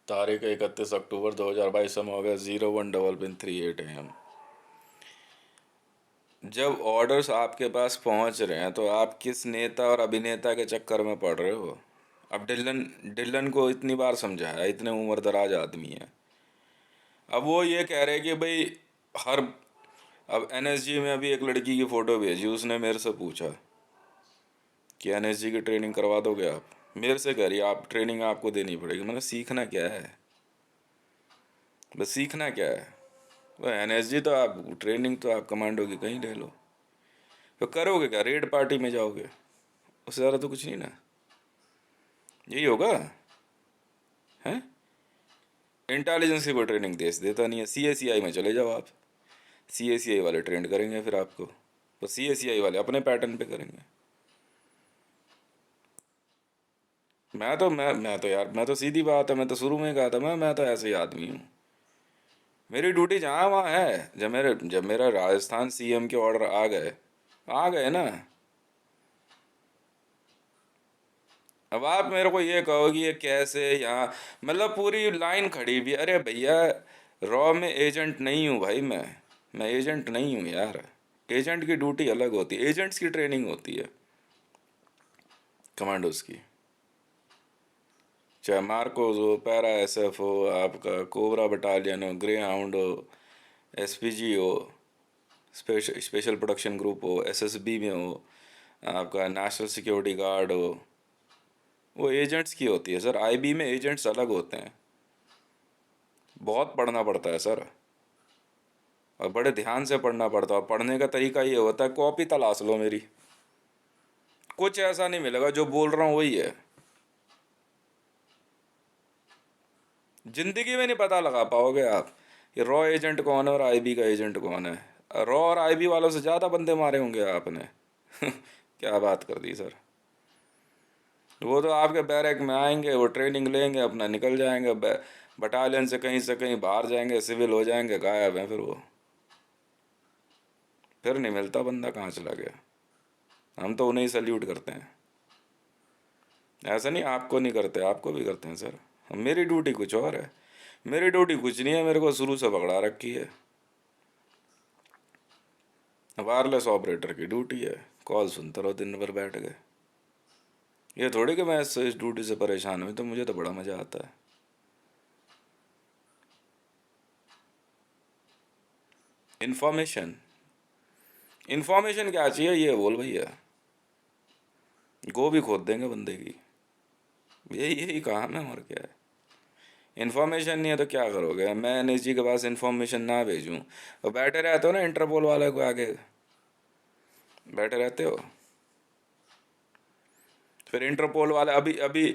तारीख 31 अक्टूबर 2022, समय हो गया 01:38 AM। जब ऑर्डर्स आपके पास पहुंच रहे हैं तो आप किस नेता और अभिनेता के चक्कर में पड़ रहे हो? अब डिलन डिलन को इतनी बार समझाया, इतने उम्र दराज आदमी है। अब वो ये कह रहे कि भाई हर अब एनएसजी में अभी एक लड़की की फ़ोटो भेजी, उसने मेरे से पूछा कि एनएसजी की ट्रेनिंग करवा दोगे आप? मेरे से कह रही आप ट्रेनिंग आपको देनी पड़ेगी। मैंने सीखना क्या है? बस सीखना क्या है? वो एनएसजी तो आप ट्रेनिंग तो आप कमांडो की कहीं ले लो। तो करोगे क्या? रेड पार्टी में जाओगे? उससे ज़्यादा तो कुछ नहीं ना। यही होगा। हैं? इंटेलिजेंस की कोई ट्रेनिंग देश देता नहीं है। सीएसीआई में चले जाओ आप। सीएसीआई वाले ट्रेंड करेंगे फिर आपको। तो सीएसीआई वाले अपने पैटर्न पे करेंगे। मैं तो यार, मैं तो सीधी बात है, मैं तो शुरू में ही कहा था, मैं तो ऐसे ही आदमी हूँ। मेरी ड्यूटी जहाँ वहाँ है। जब मेरा राजस्थान सीएम के ऑर्डर आ गए ना। अब आप मेरे को ये कहो कि ये कैसे यहाँ, मतलब पूरी लाइन खड़ी भी। अरे भैया, रॉ में एजेंट नहीं हूँ भाई मैं एजेंट नहीं हूँ यार। एजेंट की ड्यूटी अलग होती है, एजेंट्स की ट्रेनिंग होती है कमांडोज की। चाहे मार्कोस हो, पैरा एसएफ हो, आपका कोबरा बटालियन हो, ग्रे हाउंड हो, एसपीजी हो, स्पेशल प्रोडक्शन ग्रुप हो, एसएसबी में हो, आपका नेशनल सिक्योरिटी गार्ड हो। वो एजेंट्स की होती है सर। आईबी में एजेंट्स अलग होते हैं। बहुत पढ़ना पड़ता है सर, और बड़े ध्यान से पढ़ना पड़ता है। पढ़ने का तरीका ये होता है, कॉपी तलाश लो मेरी, कुछ ऐसा नहीं मिलेगा जो बोल रहा हूँ वही है। जिंदगी में नहीं पता लगा पाओगे आप कि रॉ एजेंट कौन है और आईबी का एजेंट कौन है। रॉ और आईबी वालों से ज़्यादा बंदे मारे होंगे आपने। क्या बात कर दी सर। वो तो आपके बैरक में आएंगे, वो ट्रेनिंग लेंगे, अपना निकल जाएंगे, बटालियन से कहीं बाहर जाएंगे, सिविल हो जाएंगे, गायब हैं फिर वो। फिर नहीं मिलता बंदा कहाँ चला गया। हम तो उन्हें ही सल्यूट करते हैं। ऐसा नहीं आपको नहीं करते, आपको भी करते हैं सर। मेरी ड्यूटी कुछ और है। मेरी ड्यूटी कुछ नहीं है, मेरे को शुरू से पकड़ा रखी है। वायरलेस ऑपरेटर की ड्यूटी है, कॉल सुनते रहो दिन भर बैठ गए। ये थोड़ी कि मैं इस ड्यूटी से परेशान हूँ, तो मुझे तो बड़ा मज़ा आता है। इन्फॉर्मेशन इन्फॉर्मेशन क्या चाहिए ये बोल भैया। गोभी खोद देंगे बंदे की। यही यही काम है, और क्या है। इन्फॉर्मेशन नहीं है तो क्या करोगे? मैं एनएसजी के पास इन्फॉर्मेशन ना भेजूँ? और बैठे रहते हो ना इंटरपोल वाले को आगे, बैठे रहते हो। फिर इंटरपोल वाले अभी अभी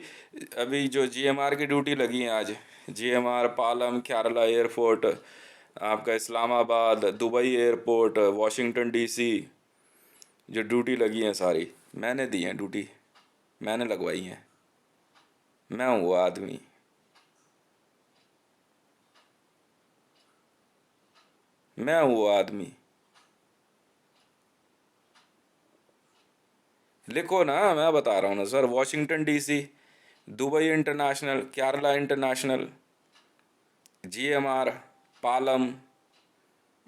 अभी जो जीएमआर की ड्यूटी लगी है आज, जीएमआर पालम, केरला एयरपोर्ट, आपका Islamabad, Dubai airport, Washington DC, जो ड्यूटी लगी है सारी मैंने दी है ड्यूटी, मैंने लगवाई है। मैं हूँ वो आदमी। मैं हूँ वो आदमी। लिखो ना, मैं बता रहा हूँ ना sir. Washington DC, Dubai international, Kerala international, GMR, Palam,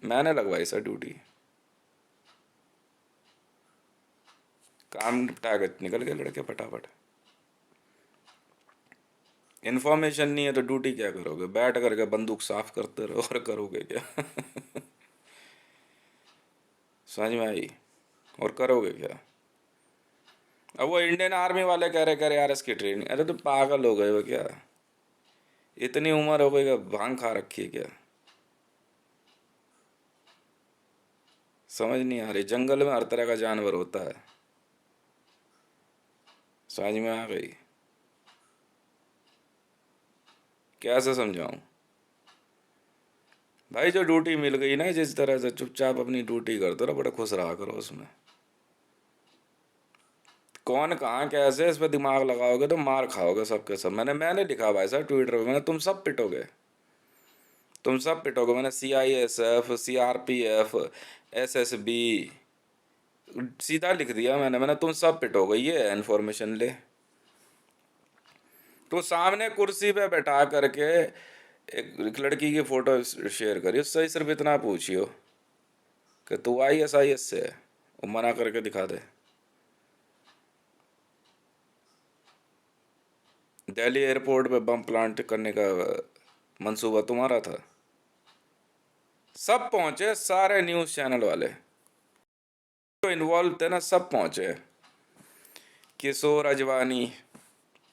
मैंने लगवाई सर ड्यूटी। काम निपटा के निकल गए लड़के फटाफट। इन्फॉर्मेशन नहीं है तो ड्यूटी क्या करोगे? बैठ करके बंदूक साफ करते रहो, और करोगे क्या? समझ में आई? और करोगे क्या? अब वो इंडियन आर्मी वाले कह रहे यार इसकी ट्रेनिंग, अरे तो पागल हो गए हो क्या? इतनी उम्र हो गई, क्या भांग खा रखी है क्या? समझ नहीं आ रही। जंगल में हर तरह का जानवर होता है। समझ में आ गई? कैसे समझाऊं? भाई जो ड्यूटी मिल गई ना, जिस तरह से चुपचाप अपनी ड्यूटी करते रहो, बड़े खुश रहा करो उसमें। कौन कहाँ कैसे इस पर दिमाग लगाओगे तो मार खाओगे सबके सब। मैंने लिखा भाई साहब ट्विटर पे, मैंने तुम सब पिटोगे, तुम सब पिटोगे। मैंने सीआईएसएफ, सीआरपीएफ, एसएसबी सीधा लिख दिया। मैंने तुम सब पिटोगे, ये है इन्फॉर्मेशन ले। तो सामने कुर्सी पे बैठा करके एक लड़की की फोटो शेयर करी, उससे सिर्फ इतना पूछियो कि तू ISIS से है, वो मना करके दिखा दे। दिल्ली एयरपोर्ट पे बम प्लांट करने का मंसूबा तुम्हारा था। सब पहुंचे, सारे न्यूज़ चैनल वाले तो इन्वॉल्व थे ना, सब पहुंचे। किशोर अजवानी,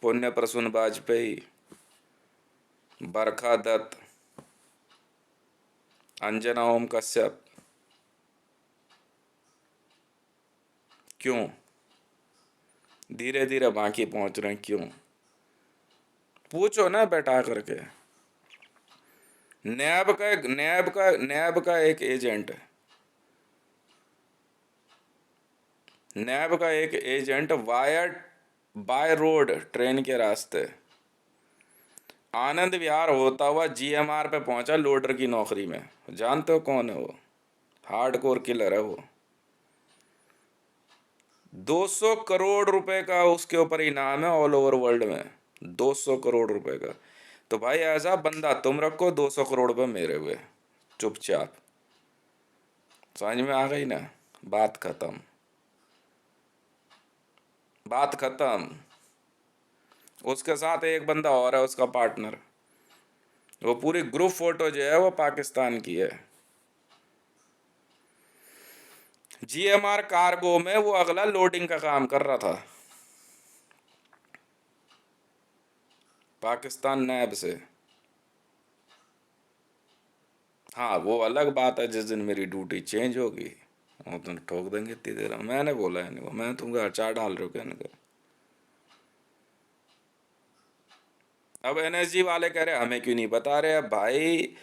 पुण्य प्रसून वाजपेयी, बरखा दत्त, अंजना ओम कश्यप। क्यों? धीरे धीरे बाकी पहुंच रहे हैं, क्यों? पूछो ना बैठा करके। नैब का एक agent, wire by road train के रास्ते आनंद विहार होता हुआ GMR पे पहुंचा लोडर की नौकरी में। जानते हो कौन है वो? हार्डकोर किलर है वो। 200 करोड़ रुपए का उसके ऊपर इनाम है ऑल ओवर वर्ल्ड में। 200 करोड़ रुपए का। तो भाई ऐसा बंदा तुम रखो, 200 करोड़ रुपए मेरे हुए, चुपचाप। समझ में आ गई ना? बात खत्म, बात खत्म। उसके साथ एक बंदा और है, उसका पार्टनर। वो पूरी ग्रुप फोटो जो है वो पाकिस्तान की है। GMR कार्गो में वो अगला लोडिंग का काम कर रहा था, पाकिस्तान नैब से। हाँ, वो अलग बात है, जिस दिन मेरी ड्यूटी चेंज होगी वो तो ठोक देंगे इतनी देर। मैंने बोला है नहीं, मैं तुमको अचार डाल रहे हो क्या? इनका अब NSG वाले कह रहे हमें क्यों नहीं बता रहे। अब भाई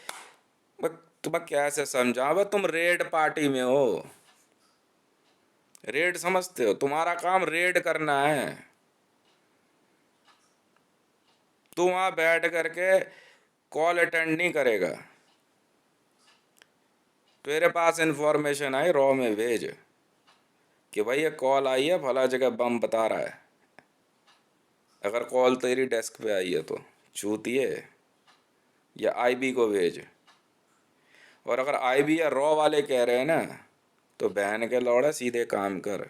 मैं तुम्हें कैसे समझा? अब तुम रेड पार्टी में हो, रेड समझते हो? तुम्हारा काम रेड करना है। तू वहां बैठ करके कॉल अटेंड नहीं करेगा। तेरे पास इंफॉर्मेशन आई, रॉ में भेज कि भाई ये कॉल आई है, फला जगह बम बता रहा है। अगर कॉल तेरी डेस्क पे आई है तो चूतिए, या IB को भेज। और अगर IB या रॉ वाले कह रहे हैं ना, तो बहन के लौड़ा सीधे काम कर।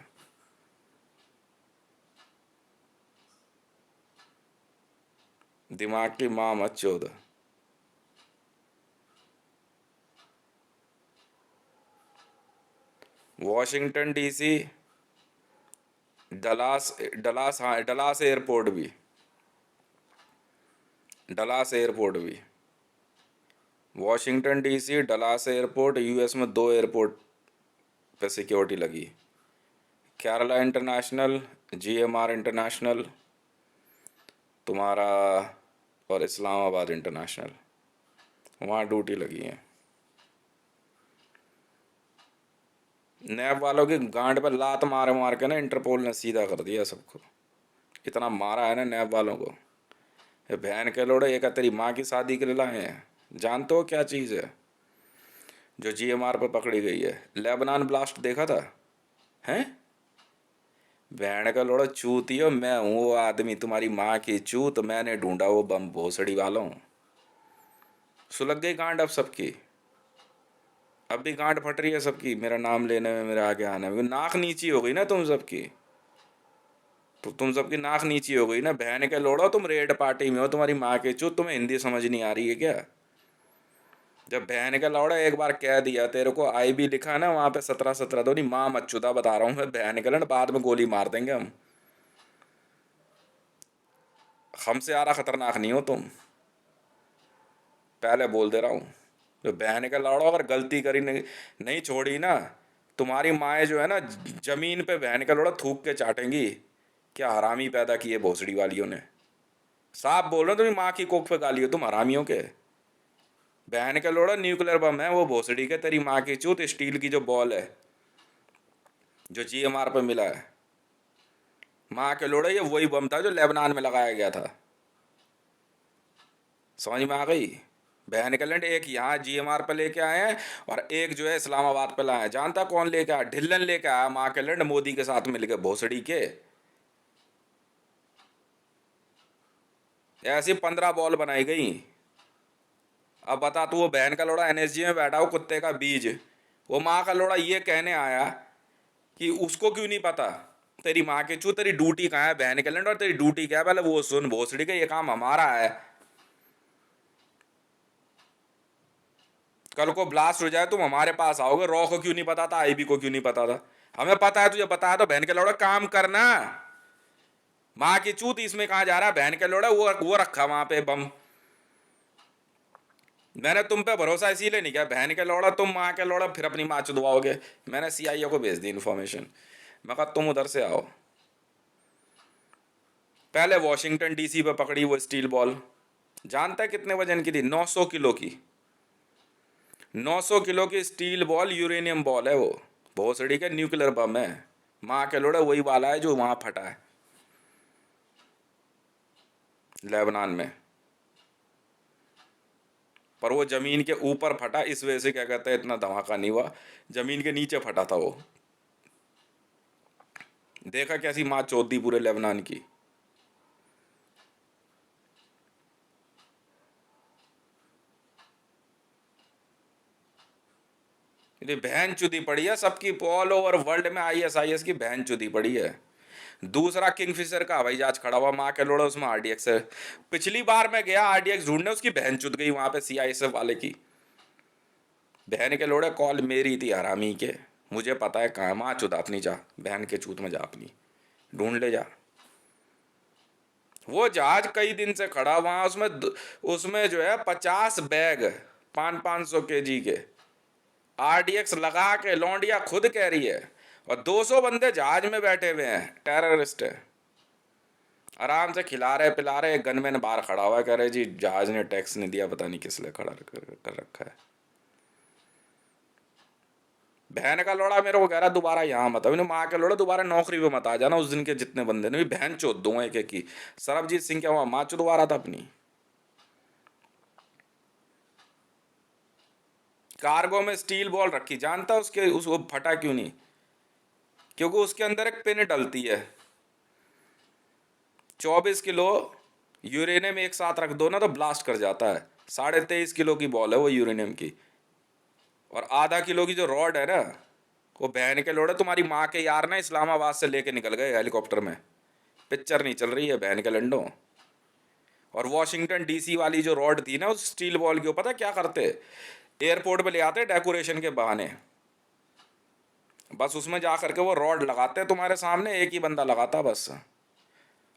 दिमाग की माँ मत चोद। वॉशिंगटन DC, डलास डलास, हाँ डलास एयरपोर्ट भी, डलास एयरपोर्ट भी। Washington DC, Dallas airport, US में 2 एयरपोर्ट पे सिक्योरिटी लगी। केरला इंटरनेशनल, GMR इंटरनेशनल तुम्हारा, और इस्लामाबाद इंटरनेशनल, वहाँ ड्यूटी लगी है। नैब वालों की गांड पर लात मार मार के ना इंटरपोल ने सीधा कर दिया सबको। इतना मारा है ना नैब वालों को। ये बहन के लोड़े, एक तेरी माँ की शादी के लिए लाए हैं। जानते हो क्या चीज़ है जो GMR पे पकड़ी गई है? लेबनान ब्लास्ट देखा था? हैं? बहन का लोड़ा चूतियो, मैं हूँ वो आदमी, तुम्हारी माँ की चूत। मैंने ढूंढा वो बम भोसड़ी वालों। सुलग गई गांड अब सबकी। अब भी गांड फट रही है सबकी मेरा नाम लेने में, मेरे आगे आने में। नाक नीची हो गई ना तुम सबकी। तो तुम सबकी नाक नीची हो गई ना। बहन के लोड़ो, तुम रेड पार्टी में हो, तुम्हारी माँ की चूत। तुम्हें हिंदी समझ नहीं आ रही है क्या? जब बहन का लौड़ा एक बार कह दिया, तेरे को IB लिखा है ना वहां पे 17-17 दो, नहीं माँ मच्छुदा बता रहा हूँ मैं। बहन के लड़, बाद में गोली मार देंगे हम। हमसे आरा खतरनाक नहीं हो तुम, पहले बोल दे रहा हूँ। तो बहन का लौड़ा अगर गलती करी नहीं छोड़ी ना, तुम्हारी माएँ जो है ना जमीन पे बहन का लौड़ा थूक के चाटेंगी। क्या हरामी पैदा किए भोसड़ी वालियों ने। साफ बोल रहे हो, तुम्हें माँ की कोख पे गाली हो तुम हरामियों के। बहन का लोड़ा न्यूक्लियर बम है वो भोसड़ी के, तेरी माँ की चूत। स्टील की जो बॉल है जो GMR पे मिला है, माँ के लोड़ा ये वही बम था जो लेबनान में लगाया गया था। समझ में आ गई? बहन के लैंड, एक यहाँ GMR पे लेके आए हैं और एक जो है इस्लामाबाद पे लाए हैं। जानता कौन लेके आया? ढिल्लन लेके आया माँ के लैंड, मोदी के साथ मिलकर भोसड़ी के। ऐसी 15 बॉल बनाई गई। अब बता तू, वो बहन का लोड़ा एनएसजी में बैठा, वो कुत्ते का बीज, वो माँ का लोड़ा ये कहने आया कि उसको क्यों नहीं पता। तेरी माँ के चू, तेरी ड्यूटी कहाँ है बहन के लैंड, और तेरी ड्यूटी क्या है पहले वो सुन भोसड़ी के, ये काम हमारा है। कल को ब्लास्ट हो जाए तुम हमारे पास आओगे, रॉ को क्यों नहीं पता था, आईबी को क्यों नहीं पता था। हमें पता है, तुझे पता है तो बहन के लौड़ा काम करना। माँ की चूत इसमें कहा जा रहा है, बहन के लौड़ा वो रखा वहां पे बम। मैंने तुम पे भरोसा इसीलिए नहीं किया, बहन के लौड़ा तुम माँ के लौड़ा फिर अपनी माँ चुदवाओगे। मैंने सीआईए को भेज दी इन्फॉर्मेशन, मैं कहा तुम उधर से आओ। पहले वॉशिंगटन डीसी पे पकड़ी वो स्टील बॉल, जानता है कितने वजन की थी? 900 किलो की। 900 किलो की स्टील बॉल, यूरेनियम बॉल है वो, भोसड़ी के न्यूक्लियर बम है। माँ के लोड़ा वही वाला है जो वहां फटा है लेबनान में। पर वो जमीन के ऊपर फटा, इस वजह से क्या कहते हैं इतना धमाका नहीं हुआ, जमीन के नीचे फटा था वो। देखा कैसी माँ चौथी पूरे लेबनान की। ये बहन चुदी पड़ी है सबकी, ऑल ओवर वर्ल्ड में आईएसआईएस की बहन चुदी पड़ी है। दूसरा किंगफिशर का हवाई जहाज खड़ा हुआ, माँ के लोड़ा उसमें आरडीएक्स है। पिछली बार मैं गया आरडीएक्स ढूंढने, उसकी बहन चुद गई वहां पे सीआईएसएफ वाले की। बहन के लोड़े कॉल मेरी थी हरामी के, मुझे पता है कहाँ। माँ चुदा अपनी जा, बहन के चूत में जा अपनी, ढूंढ ले जा। वो जहाज कई दिन से खड़ा वहां, उसमें जो है 50 बैग 500-500 kg के आरडीएक्स लगा के लौंडिया खुद कह रही है, और 200 बंदे जहाज में बैठे हुए हैं, टेररिस्ट है। आराम से खिला रहे पिला रहे, गनमैन बाहर खड़ा हुआ है, कह रहे जी जहाज ने टैक्स नहीं दिया, पता नहीं किस लिए खड़ा कर रखा है। बहन का लोड़ा मेरे को कह रहा दोबारा यहाँ मत, मैंने माँ के लोड़ा दोबारा नौकरी पे मत आ जाना, उस दिन के जितने बंदे ने भी बहन चोद दूंगा एक एक की। सरबजीत सिंह क्या वहां माँ चुदवा रहा था अपनी। कार्गो में स्टील बॉल रखी, जानता उसके उसको फटा क्यों नहीं? क्योंकि उसके अंदर एक पिन डलती है। 24 किलो यूरेनियम एक साथ रख दो ना तो ब्लास्ट कर जाता है। 23.5 किलो की बॉल है वो यूरेनियम की, और आधा किलो की जो रॉड है ना, वो बहन के लोड़े तुम्हारी माँ के यार ना इस्लामाबाद से लेके निकल गए हेलीकॉप्टर में। पिक्चर नहीं चल रही है बहन के लंडो। और वॉशिंगटन डीसी वाली जो रॉड थी ना उस स्टील बॉल की, पता क्या करते? एयरपोर्ट पे ले आते डेकोरेशन के बहाने, बस उसमें जा करके वो रॉड लगाते हैं तुम्हारे सामने, एक ही बंदा लगाता बस,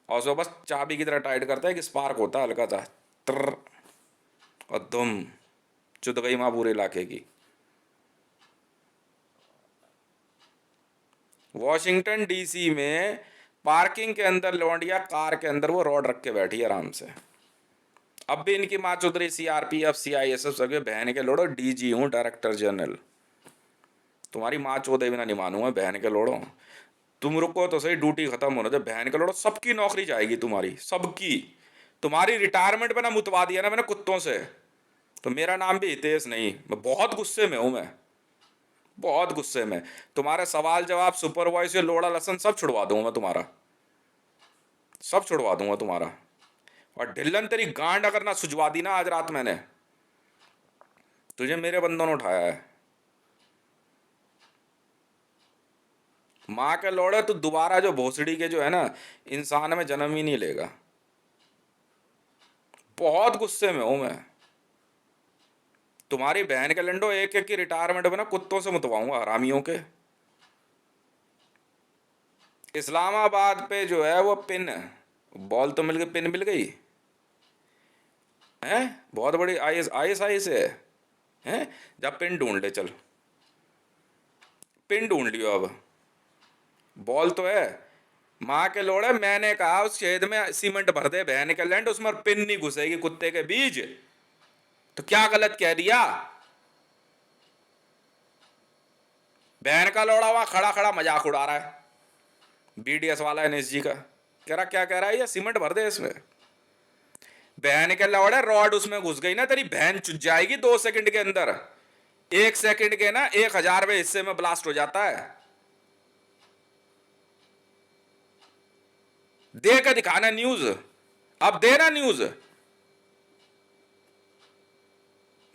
और उसको बस चाबी की तरह टाइट करता है कि स्पार्क होता है हल्का सा, तर, और दुम, चुद गई माँ पूरे इलाके की। वॉशिंगटन डीसी में पार्किंग के अंदर लौंडिया कार के अंदर वो रॉड रख के बैठी आराम से। अब भी इनकी माँ चौधरी सीआरपीएफ सीआईएसएफ सभी बहन के लोड़ो, डीजी हूँ डायरेक्टर जनरल। तुम्हारी माँ चौधरी बिना नहीं मानूंगा बहन के लोड़ो। तुम रुको तो सही, ड्यूटी खत्म होने दो बहन के लोड़ो, सबकी नौकरी जाएगी तुम्हारी सबकी। तुम्हारी रिटायरमेंट पे ना मुतवा दिया ना मैंने कुत्तों से, तो मेरा नाम भी हितेश नहीं। मैं बहुत गुस्से में हूं, मैं बहुत गुस्से में। तुम्हारे सवाल जवाब सुपरवाइजर लोड़ा लसन सब छुड़वा दूंगा मैं तुम्हारा, सब छुड़वा दूंगा तुम्हारा। और ढिल्लन तेरी गांड अगर ना सुझवा दी ना आज रात मैंने, तुझे मेरे बंदों ने उठाया है। माँ के लौड़े तो दोबारा जो भोसड़ी के जो है ना इंसान में जन्म ही नहीं लेगा। बहुत गुस्से में हूं मैं। तुम्हारी बहन के लंडो एक एक की रिटायरमेंट में ना कुत्तों से मुतवाऊंगा हरामियों के। इस्लामाबाद पे जो है वो पिन, बॉल तो मिल गई, पिन मिल गई है, बहुत बड़ी आईएसआई से है। जब पिन ढूंढ ले चल, पिन ढूंढ लियो अब, बॉल तो है। माँ के लोड़े मैंने कहा उस छेद में सीमेंट भर दे बहन के लैंड, उसमें पिन नहीं घुसेगी कुत्ते के बीज, तो क्या गलत कह दिया? बहन का लोड़ा वहां खड़ा खड़ा मजाक उड़ा रहा है बीडीएस वाला एनएसजी का, कह रहा क्या कह रहा है ये, सीमेंट भर दे इसमें। बहन के लौड़े रॉड उसमें घुस गई ना तेरी बहन चुज जाएगी 2 सेकंड के अंदर। 1 सेकंड के ना 1000वें हिस्से में ब्लास्ट हो जाता है। दे के दिखाना न्यूज, अब देना न्यूज।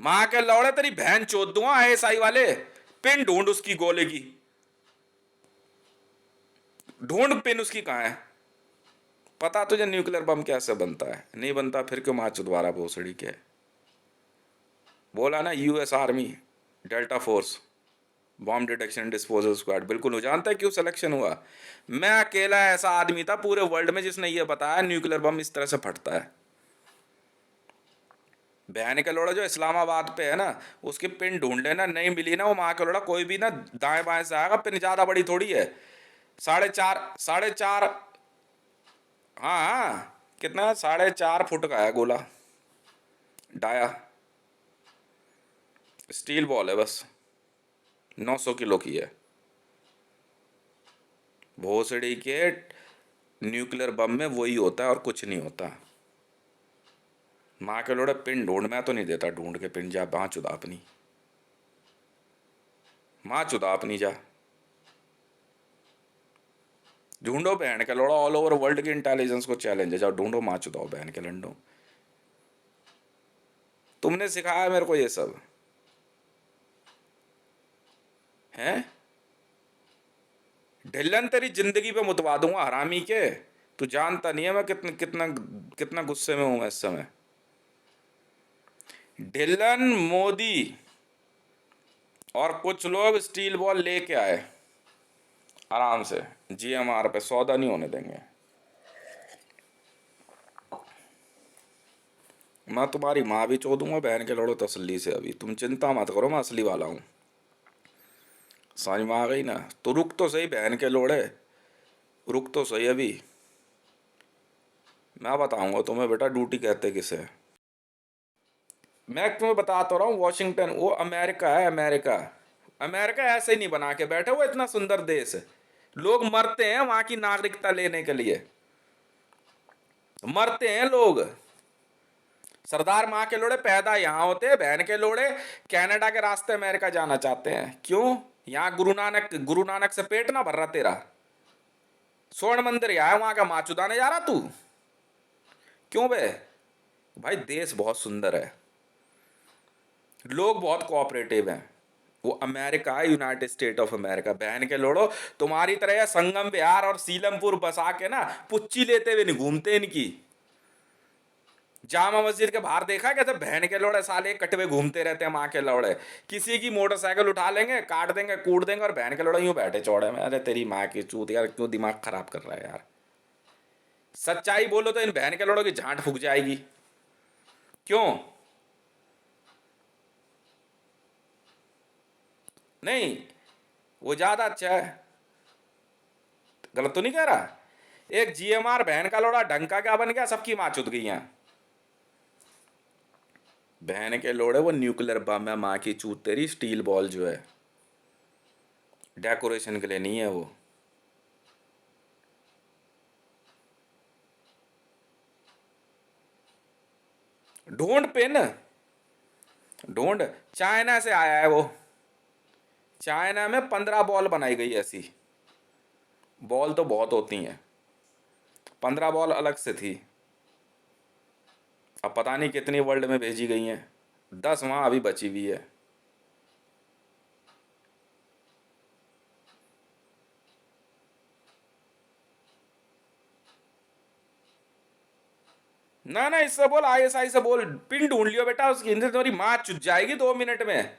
मां के लौड़े तेरी बहन चोद दूंगा आईएसआई वाले। पिन ढूंढ उसकी गोले की, ढूंढ पिन उसकी कहां है। पता तुझे न्यूक्लियर बम कैसे बनता है? नहीं बनता फिर क्यों मार दोबारा भोसड़ी के। बोला ना US army delta force bomb detection disposal squad, बिल्कुल वो जानता है क्यों सिलेक्शन हुआ। मैं अकेला ऐसा आदमी था पूरे वर्ल्ड में जिसने ये बताया न्यूक्लियर बम इस तरह से फटता है। बहन का लोड़ा जो इस्लामाबाद पे है ना, उसकी पिन ढूंढ लेना, नहीं मिली ना वो माँ का लोड़ा कोई भी ना दाएं बाएं से आएगा, पिन ज्यादा बड़ी थोड़ी है। 4.5 हाँ हाँ, कितना 4.5 फुट का है गोला, डाया स्टील बॉल है बस, 900 किलो की है। भोसड़ी के न्यूक्लियर बम में वही होता है और कुछ नहीं होता। माँ के लोड़े पिन ढूंढ, मैं तो नहीं देता ढूंढ के पिन, जा माँ चुदा अपनी, माँ चुदा अपनी जा ढूंढो बहन के लोड़ा। ऑल ओवर वर्ल्ड की इंटेलिजेंस को चैलेंज है, जाओ ढूंढो माँ चुदाओ बहन के लंडो। तुमने सिखाया मेरे को ये सब है। ढिल्लन तेरी जिंदगी पे मुतवा दूंगा हरामी के। तू जानता नहीं है मैं कितना कितना कितना गुस्से में हूं मैं इस समय। ढिल्लन मोदी और कुछ लोग स्टील बॉल लेके आए आराम से जीएमआर पे, सौदा नहीं होने देंगे। मैं तुम्हारी माँ भी चो दूंगा बहन के लड़ो तसल्ली से, अभी तुम चिंता मत करो, मैं असली वाला हूँ। समझ में आ गई ना? तो रुक तो सही बहन के लोड़े, रुक तो सही अभी। मैं बताऊंगा तुम्हें बेटा ड्यूटी कहते किसे। मैं तुम्हें बता तो रहा हूँ, वॉशिंगटन वो अमेरिका है, अमेरिका। अमेरिका ऐसे ही नहीं बना के बैठे, वो इतना सुंदर देश है। लोग मरते हैं वहां की नागरिकता लेने के लिए, मरते हैं लोग। सरदार माँ के लोड़े पैदा यहाँ होते हैं, बहन के लोड़े कनाडा के रास्ते अमेरिका जाना चाहते हैं। क्यों? यहाँ गुरु नानक से पेट ना भर रहा तेरा? स्वर्ण मंदिर यहाँ है, वहां का माचुदाने जा रहा तू? क्यों बे? भाई देश बहुत सुंदर है, लोग बहुत कोऑपरेटिव हैं। वो अमेरिका है, यूनाइटेड स्टेट ऑफ अमेरिका। बहन के लोड़ो तुम्हारी तरह या संगम विहार और सीलमपुर बसा के ना पुच्ची लेते हुए नहीं घूमते इनकी। जामा मस्जिद के बाहर देखा कैसे बहन के लोड़े साले कटवे घूमते रहते हैं माँ के लोड़े। किसी की मोटरसाइकिल उठा लेंगे, काट देंगे, कूट देंगे, और बहन के लोड़े यूं बैठे चौड़े में। अरे तेरी माँ की चूत यार, क्यों दिमाग खराब कर रहा है यार। सच्चाई बोलो तो इन बहन के लोड़ों की झांट फूक जाएगी। क्यों नहीं? वो ज्यादा अच्छा है, गलत तो नहीं कह रहा। एक जीएमआर बहन का लोड़ा ढंग का क्या बन गया, सबकी माँ चुद गई हैं। बहन के लोड़े वो न्यूक्लियर बम है, माँ की चूत तेरी। स्टील बॉल जो है डेकोरेशन के लिए नहीं है वो। ढूंढ पिन, ढूंढ। चाइना से आया है वो, चाइना में 15 बॉल बनाई गई ऐसी। बॉल तो बहुत होती हैं, 15 बॉल अलग से थी। अब पता नहीं कितनी वर्ल्ड में भेजी गई हैं, 10 वहां अभी बची हुई है। ना ना, इससे बोल आईएसआई से बोल, पिन ढूंढ लियो बेटा उसकी, इनसे तुम्हारी माँ चुट जाएगी 2 मिनट में।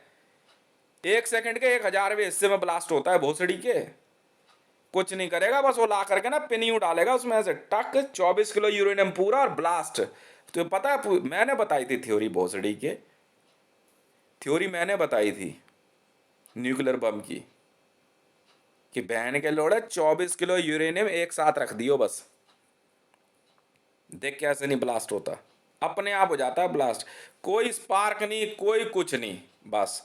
1 सेकंड के 1000वें हिस्से में ब्लास्ट होता है भोसड़ी के। कुछ नहीं करेगा, बस वो ला करके ना पिन यूं डालेगा उसमें से टक, 24 किलो यूरेनियम पूरा और ब्लास्ट। तो पता है मैंने बताई थी थ्योरी भोसड़ी के, थ्योरी मैंने बताई थी न्यूक्लियर बम की, कि बहन के लोड़े 24 किलो यूरेनियम एक साथ रख दियो बस, देख कैसे नहीं ब्लास्ट होता, अपने आप हो जाता है ब्लास्ट। कोई स्पार्क नहीं, कोई कुछ नहीं, बस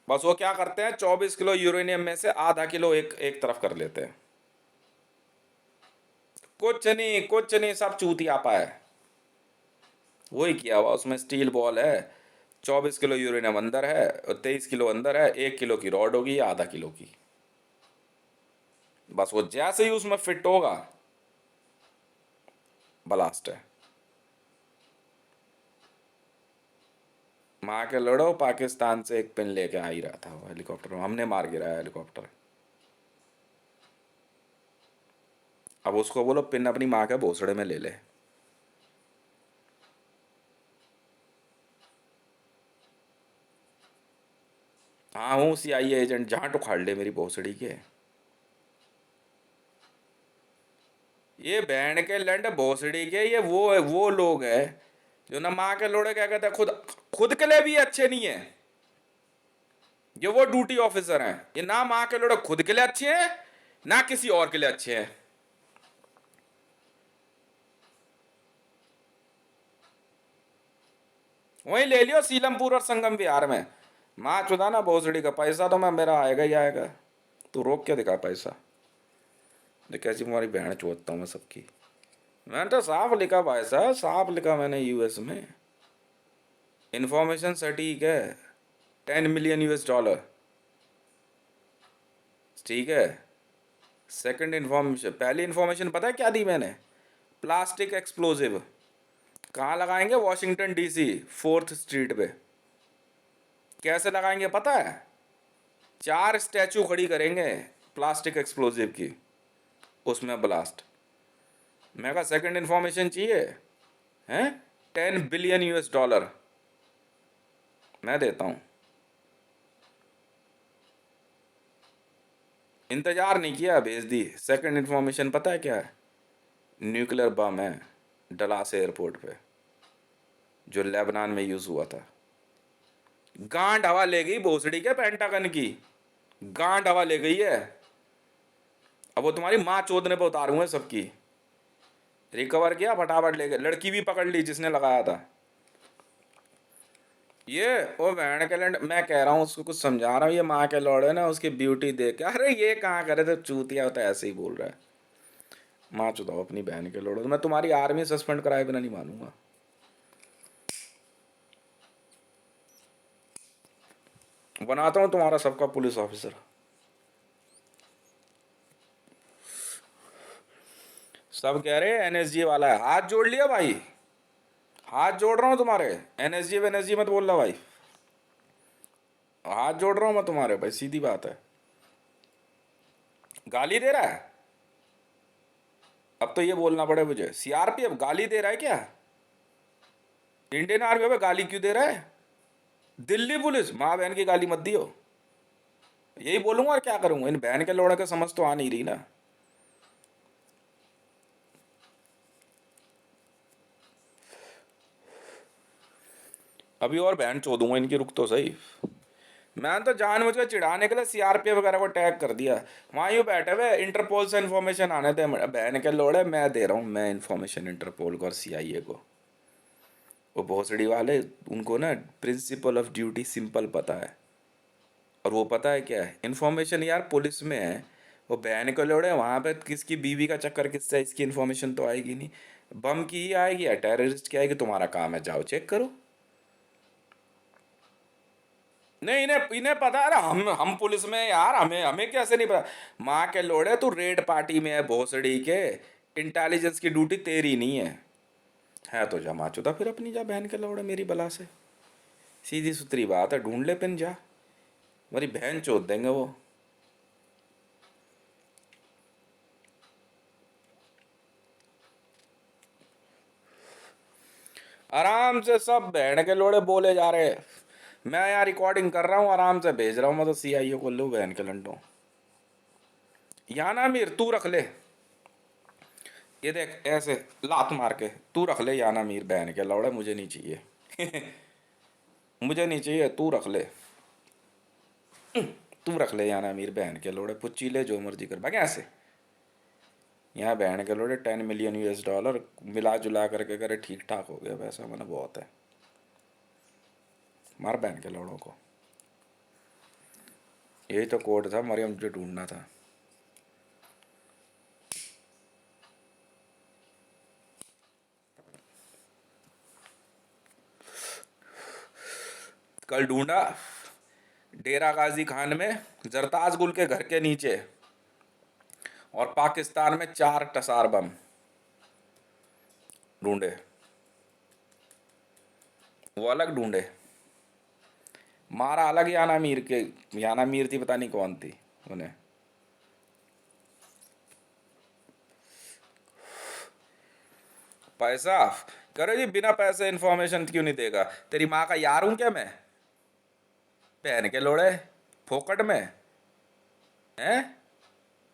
बस वो क्या करते हैं, 24 किलो यूरेनियम में से आधा किलो एक एक तरफ कर लेते हैं। कुछ नहीं, कुछ नहीं, सब चूतिया पाए। वही किया हुआ उसमें, स्टील बॉल है, 24 किलो यूरेनियम अंदर है और 23 किलो अंदर है, 1 किलो की रॉड होगी या आधा किलो की। बस वो जैसे ही उसमें फिट होगा ब्लास्ट है। माँ के लड़ो, पाकिस्तान से एक पिन लेके आ ही रहा था वो हेलीकॉप्टर में, हमने मार गिराया हेलीकॉप्टर। अब उसको बोलो पिन अपनी माँ के भोसड़े में ले ले। हाँ हूँ CIA एजेंट, जहाँ उखाड़ ले मेरी भोसड़ी के। ये बैंड के लंड भोसड़ी के, ये वो लोग हैं जो ना माँ के लोड़े क्या कहते हैं, खुद खुद के लिए भी अच्छे नहीं है। ये वो ड्यूटी ऑफिसर हैं, ये ना माँ के लोड़े खुद के लिए अच्छे हैं, ना किसी और के लिए अच्छे हैं। वहीं ले लियो सीलमपुर और संगम विहार में। माँ चुदा ना भोसड़ी का पैसा तो मैं मेरा आएगा ही आएगा। तू रोक के दिखा पैसा। देख कैसी तुम्हारी बहन चोदता हूँ मैं सबकी। मैंने तो साफ लिखा भाई साहब, साफ लिखा मैंने US में। इंफॉर्मेशन सटीक है। 10 मिलियन US डॉलर। ठीक है। सेकंड इंफॉर्मेशन, पहली इंफॉर्मेशन पता है क्या दी मैंने? प्लास्टिक एक्सप्लोजिव कहाँ लगाएंगे? वॉशिंगटन DC 4th स्ट्रीट पे। कैसे लगाएंगे पता है? 4 स्टैचू खड़ी करेंगे प्लास्टिक एक्सप्लोजिव की, उसमें ब्लास्ट। मैं कहा सेकंड इंफॉर्मेशन चाहिए हैं? 10 बिलियन US डॉलर मैं देता हूँ। इंतजार नहीं किया, भेज दी। सेकंड इंफॉर्मेशन पता है क्या है? न्यूक्लियर बम है डलास एयरपोर्ट पे, जो लेबनान में यूज हुआ था। गांड हवा ले गई भोसड़ी के पेंटागन की। गांड हवा ले गई है। अब वो तुम्हारी माँ चोदने पे उतारूंगा सबकी। रिकवर किया फटाफट ले गए, लड़की भी पकड़ ली जिसने लगाया था। ये ओ बहन के लैंड, मैं कह रहा हूँ उसको कुछ समझा रहा हूँ, ये माँ के लौड़े ना उसकी ब्यूटी देख के, अरे ये कहाँ करे थे चूतिया होता है, ऐसे ही बोल रहा है। माँ चुदाओ अपनी बहन के लौड़ो, तो मैं तुम्हारी आर्मी सस्पेंड कराए बिना नहीं मानूंगा। बनाता हूँ तुम्हारा सबका पुलिस ऑफिसर। सब कह रहे NSG वाला है, हाथ जोड़ लिया भाई। हाथ जोड़ रहा हूँ तुम्हारे। NSG मत बोल रहा भाई। हाथ जोड़ रहा हूँ मैं तुम्हारे भाई, सीधी बात है। गाली दे रहा है। अब तो ये बोलना पड़े मुझे, CRPF गाली दे रहा है क्या? इंडियन आर्मी में गाली क्यों दे रहा है? दिल्ली पुलिस माँ बहन की गाली मत दियो। यही बोलूंगा और क्या करूंगा, इन बहन के लोड़े का समझ तो आ नहीं रही ना। अभी और बहन चोदूंगा इनकी, रुक तो सही। मैंने तो जानबूझ के चिढ़ाने के लिए CRPF वगैरह को टैग कर दिया। वहाँ यूँ बैठे हुए इंटरपोल से इन्फॉर्मेशन आने थे, बहन के लोड़े मैं दे रहा हूँ मैं इन्फॉर्मेशन इंटरपोल को और CIA को। वो भोसड़ी वाले, उनको ना प्रिंसिपल ऑफ ड्यूटी सिंपल पता है। और वो पता है क्या है? इन्फॉर्मेशन यार पुलिस में है। वो बहन को लोड़े वहाँ पे किसकी बीवी का चक्कर किससे है, इसकी इन्फॉर्मेशन तो आएगी नहीं। बम की ही आएगी या टेररिस्ट की आएगी, तुम्हारा काम है जाओ चेक करो। नहीं, इन्हें इन्हें पता है ना, हम पुलिस में हैं यार, हमें हमें कैसे नहीं पता? माँ के लोड़े तू रेड पार्टी में है भोसड़ी के। इंटेलिजेंस की ड्यूटी तेरी नहीं है तो जा माचुदा फिर अपनी, जा बहन के लोड़े मेरी बला से। सीधी सुथरी बात है, ढूंढ ले पिन जा। मेरी बहन चोद देंगे वो। आराम से सब बहन के लोड़े बोले जा रहे हैं। मैं यहाँ रिकॉर्डिंग कर रहा हूँ, आराम से भेज रहा हूँ मैं तो CIO को, लो बहन के लंडो। यहाँ ना मीर तू रख ले। ये देख ऐसे लात मार के तू रख ले, याना मीर बहन के लौड़े, मुझे नहीं चाहिए। मुझे नहीं चाहिए, तू रख ले। तू रख ले याना मीर बहन के लोड़े, पुच्ची ले जो मर्जी कर भाग ऐसे। यहाँ बहन के लोड़े 10 मिलियन US डॉलर मिला जुला करके करे, ठीक ठाक हो गया पैसा, मैंने बहुत है। मार बहन के लोड़ों को। यही तो कोड था, मरियम मुझे ढूंढना था। कल ढूंढा डेरा गाजी खान में, जरताज गुल के घर के नीचे, और पाकिस्तान में 4 टसार बम ढूंढे। वो अलग ढूंढे। मारा अलग याना मीर के, याना मीर थी पता नहीं कौन थी उन्हें। पैसा करो जी, बिना पैसे इन्फॉर्मेशन क्यों नहीं देगा? तेरी माँ का यार हूं क्या मैं? पहन के लोड़े फोकट में हैं,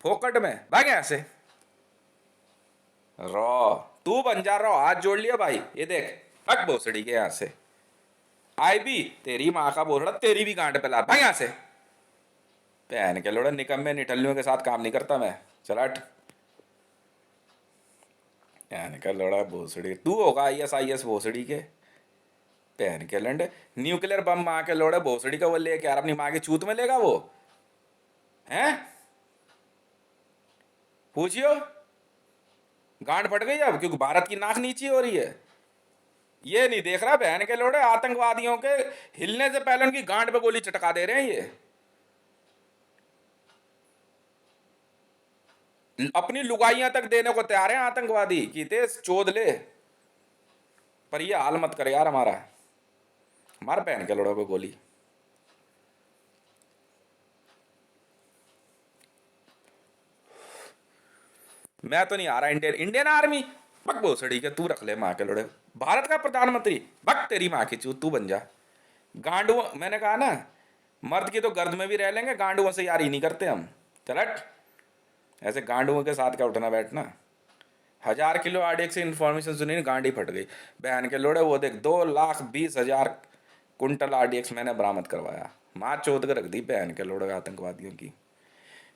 फोकट में भाग यहाँ से। रॉ तू बन जा रहा, हाथ जोड़ लिया भाई, ये देख हक भोसड़ी के यहाँ से। आई भी तेरी माँ का बोल रहा, तेरी भी गांड पे ला, भाग यहाँ से। पहन के लोड़ा निकम्मे निठल्लियों के साथ काम नहीं करता मैं, चल हट। पहन के लोड़ा भोसड़ी, तू होगा ISIS भोसड़ी के। पहन के लंडे न्यूक्लियर बम माँ के लोड़े भोसड़ी का वो लेके यार अपनी माँ की चूत में लेगा वो, हैं? पूछियो, गांड फट गई अब क्योंकि भारत की नाक नीची हो रही है। ये नहीं देख रहा बहन के लोड़े आतंकवादियों के हिलने से पहले उनकी गांड पे गोली चटका दे रहे हैं ये। अपनी लुगाइयां तक देने को तैयार हैं आतंकवादी की तेज चोद ले। पर ये हाल मत कर यार हमारा, मार बहन के लोड़ों को गोली। मैं तो नहीं आ रहा इंडियन इंडियन आर्मी, बक भोसड़ी के तू रख ले माँ के लोड़े। भारत का प्रधानमंत्री, बक तेरी माँ की चूत, तू बन जा। गांडुओं, मैंने कहा ना, मर्द की तो गर्द में भी रह लेंगे, गांडुओं से यारी नहीं करते हम, चलट। ऐसे गांडुओं के साथ क्या उठना बैठना। 1000 किलो RDX से इन्फॉर्मेशन सुनी, गांडी फट गई। बहन के लोड़े वो देख 2,20,000 कुंटल RDX मैंने बरामद करवाया। माँ चोद कर रख दी बहन के लोड़े आतंकवादियों की।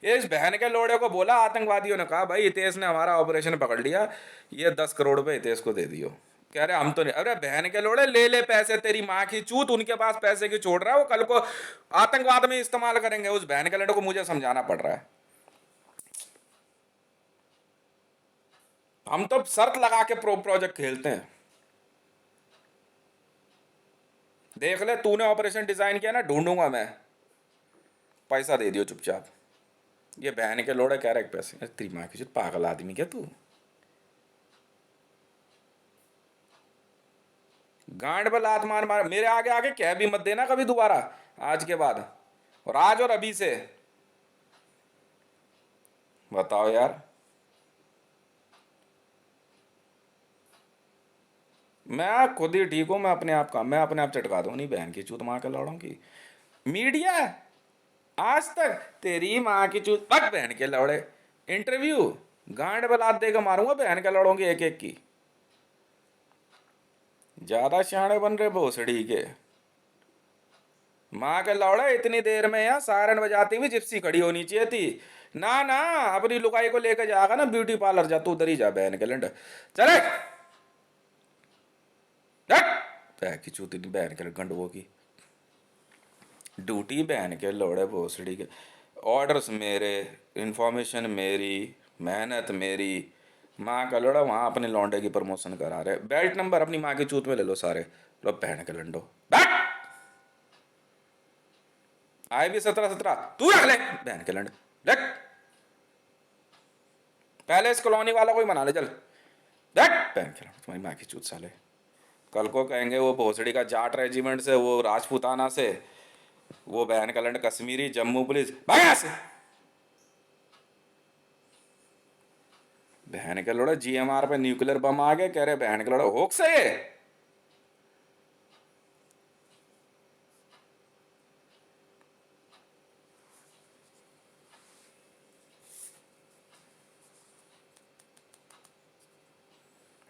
इस बहन के लोड़े को बोला आतंकवादियों ने, कहा भाई हितेश ने हमारा ऑपरेशन पकड़ लिया, ये 10 करोड़ रुपए हितेश को दे दियो। कह रहे हम तो नहीं। अरे बहन के लोड़े ले ले पैसे, तेरी माँ की चूत, उनके पास पैसे की छोड़ रहा है, वो कल को आतंकवाद में इस्तेमाल करेंगे। उस बहन के लड़े को मुझे समझाना पड़ रहा है। हम तो शर्त लगा के प्रोजेक्ट खेलते हैं। देख ले, तूने ऑपरेशन डिजाइन किया ना, ढूंढूंगा मैं, पैसा दे दियो चुपचाप। ये बहन के लोड़े कह रहे पैसे, तेरी माँ की चूत, पागल आदमी क्या तू? गांड पर लात मार मार, मेरे आगे आगे कह भी मत देना कभी दोबारा आज के बाद, और आज और अभी से। बताओ यार, मैं खुद ही ठीक हूं, मैं अपने आप का, मैं अपने आप चटका दूं, नहीं बहन की चूत माँ के लौड़ों की। मीडिया आज तक तेरी माँ की चूत, पक बहन के लौड़े। इंटरव्यू गांड पर लात देकर मारूंगा बहन के लौड़ों की एक एक की। ज्यादा सियाणे बन रहे भोसड़ी के। माँ के लौड़ा, इतनी देर में यहाँ सायरन बजाती हुई जिप्सी खड़ी होनी चाहिए थी। ना ना, अपनी लुगाई को लेकर जाएगा ना ब्यूटी पार्लर, जा तू उधर ही जा बहन के लंड, चले की चूती बहन के गंडवों की। ड्यूटी बहन के लोड़े भोसड़ी के, ऑर्डर्स मेरे, इंफॉर्मेशन मेरी, मेहनत मेरी। माँ का लोड़ा वहाँ अपने लौंडे की प्रमोशन करा रहे। बेल्ट नंबर अपनी माँ की चूत में ले लो सारे, लो बहन के लंडो। आए भी 17-17, तू रख ले बहन के लंड, देख पहले इस कॉलोनी वाला कोई मना ले, चल देख बहन के लंड, तुम्हारी माँ की चूत साले। कल को कहेंगे वो भोसड़ी का जाट रेजिमेंट से, वो राजपूताना से, वो बहन का लंड कश्मीरी जम्मू पुलिस, भाग यहाँ से। बहन के लोड़ा GMR पे न्यूक्लियर बम आ गए, कह रहे बहन के लोड़ा होक से।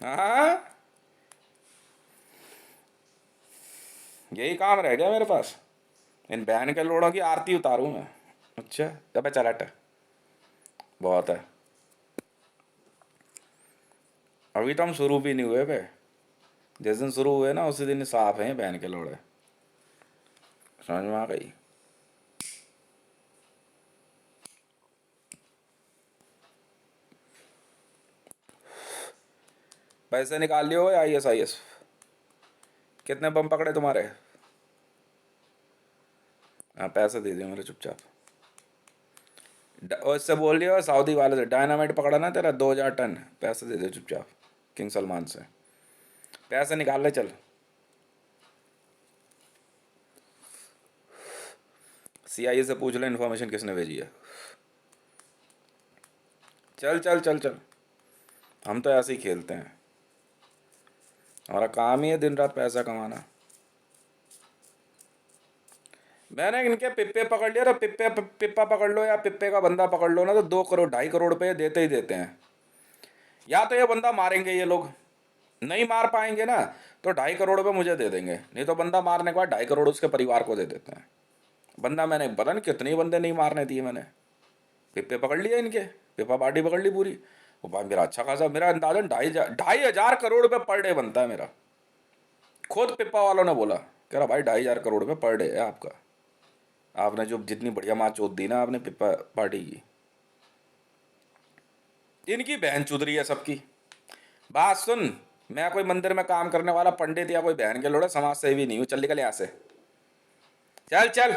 हाँ, यही काम रह गया मेरे पास, इन बहन के लोड़ों की आरती उतारूं मैं। अच्छा तब चल हट, बहुत है, अभी तो हम शुरू भी नहीं हुए बे। जिस दिन शुरू हुए ना उसी दिन साफ हैं बहन के लोड़े, समझ में आ गई। पैसे निकाल लियो ISIS, कितने बम पकड़े तुम्हारे? हाँ पैसे दे दियो मेरे चुपचाप। उससे बोल लियो सऊदी वाले से, डायनामाइट पकड़ा ना तेरा 2,000 टन, पैसे दे दियो चुपचाप किंग सलमान से, पैसे निकाल ले चल। CIA से पूछ ले इन्फॉर्मेशन किसने भेजी है। चल चल चल चल, हम तो ऐसे ही खेलते हैं, हमारा काम ही है दिन रात पैसा कमाना। मैंने इनके पिप्पे पकड़ लिया, तो पिप्पा पकड़ लो या पिप्पे का बंदा पकड़ लो ना, तो 2 करोड़ 2.5 करोड़ रुपये देते ही देते हैं। या तो ये बंदा मारेंगे ये लोग, नहीं मार पाएंगे ना तो 2.5 करोड़ रुपये मुझे दे देंगे, नहीं तो बंदा मारने के बाद 2.5 करोड़ उसके परिवार को दे देते हैं। बंदा मैंने पता नहीं कितने बंदे नहीं मारने दिए मैंने, पिप्पे पकड़ लिए इनके, पिप्पा पार्टी पकड़ ली पूरी। वो भाई मेरा अच्छा खासा, मेरा अंदाजन 2.5 हजार करोड़ रुपये पर डे बनता है मेरा। खुद पिप्पा वालों ने बोला, कह रहा भाई 2.5 हजार करोड़ रुपये पर डे है आपका, आपने जो जितनी बढ़िया माँ चोत दी ना आपने पिप्पा पार्टी की। इनकी बहन चुदरी है सबकी। बात सुन, मैं कोई मंदिर में काम करने वाला पंडित या कोई बहन के लोड़ा समाज सेवी नहीं हूँ, चल निकल यहाँ से, चल चल।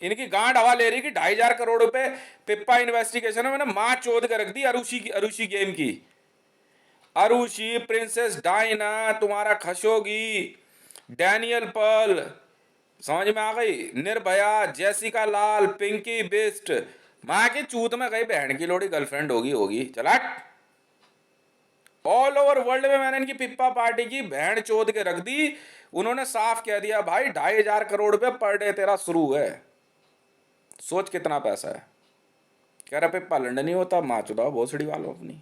इनकी गांड हवा ले रही कि 2.5 हजार करोड़ रुपए पिप्पा इन्वेस्टिगेशन में मैंने माँ चोद कर रख दी अरुषि की, अरुषि गेम की। अरुषि, प्रिंसेस डायना, तुम्हारा खशोगी, डैनियल पर्ल, समझ में आ गई, निर्भया, जेसिका लाल, पिंकी बिस्ट, माँ की चूत में गई बहन की लोड़ी गर्लफ्रेंड होगी होगी, चला। ऑल ओवर वर्ल्ड में मैंने इनकी पिप्पा पार्टी की बहन चोद के रख दी। उन्होंने साफ कह दिया भाई 2.5 हजार करोड़ रुपये पर डे तेरा शुरू है। सोच कितना पैसा है। कह रहा पिप्पा लंडन ही होता, माँ चुदाओ भोसड़ी वालों अपनी।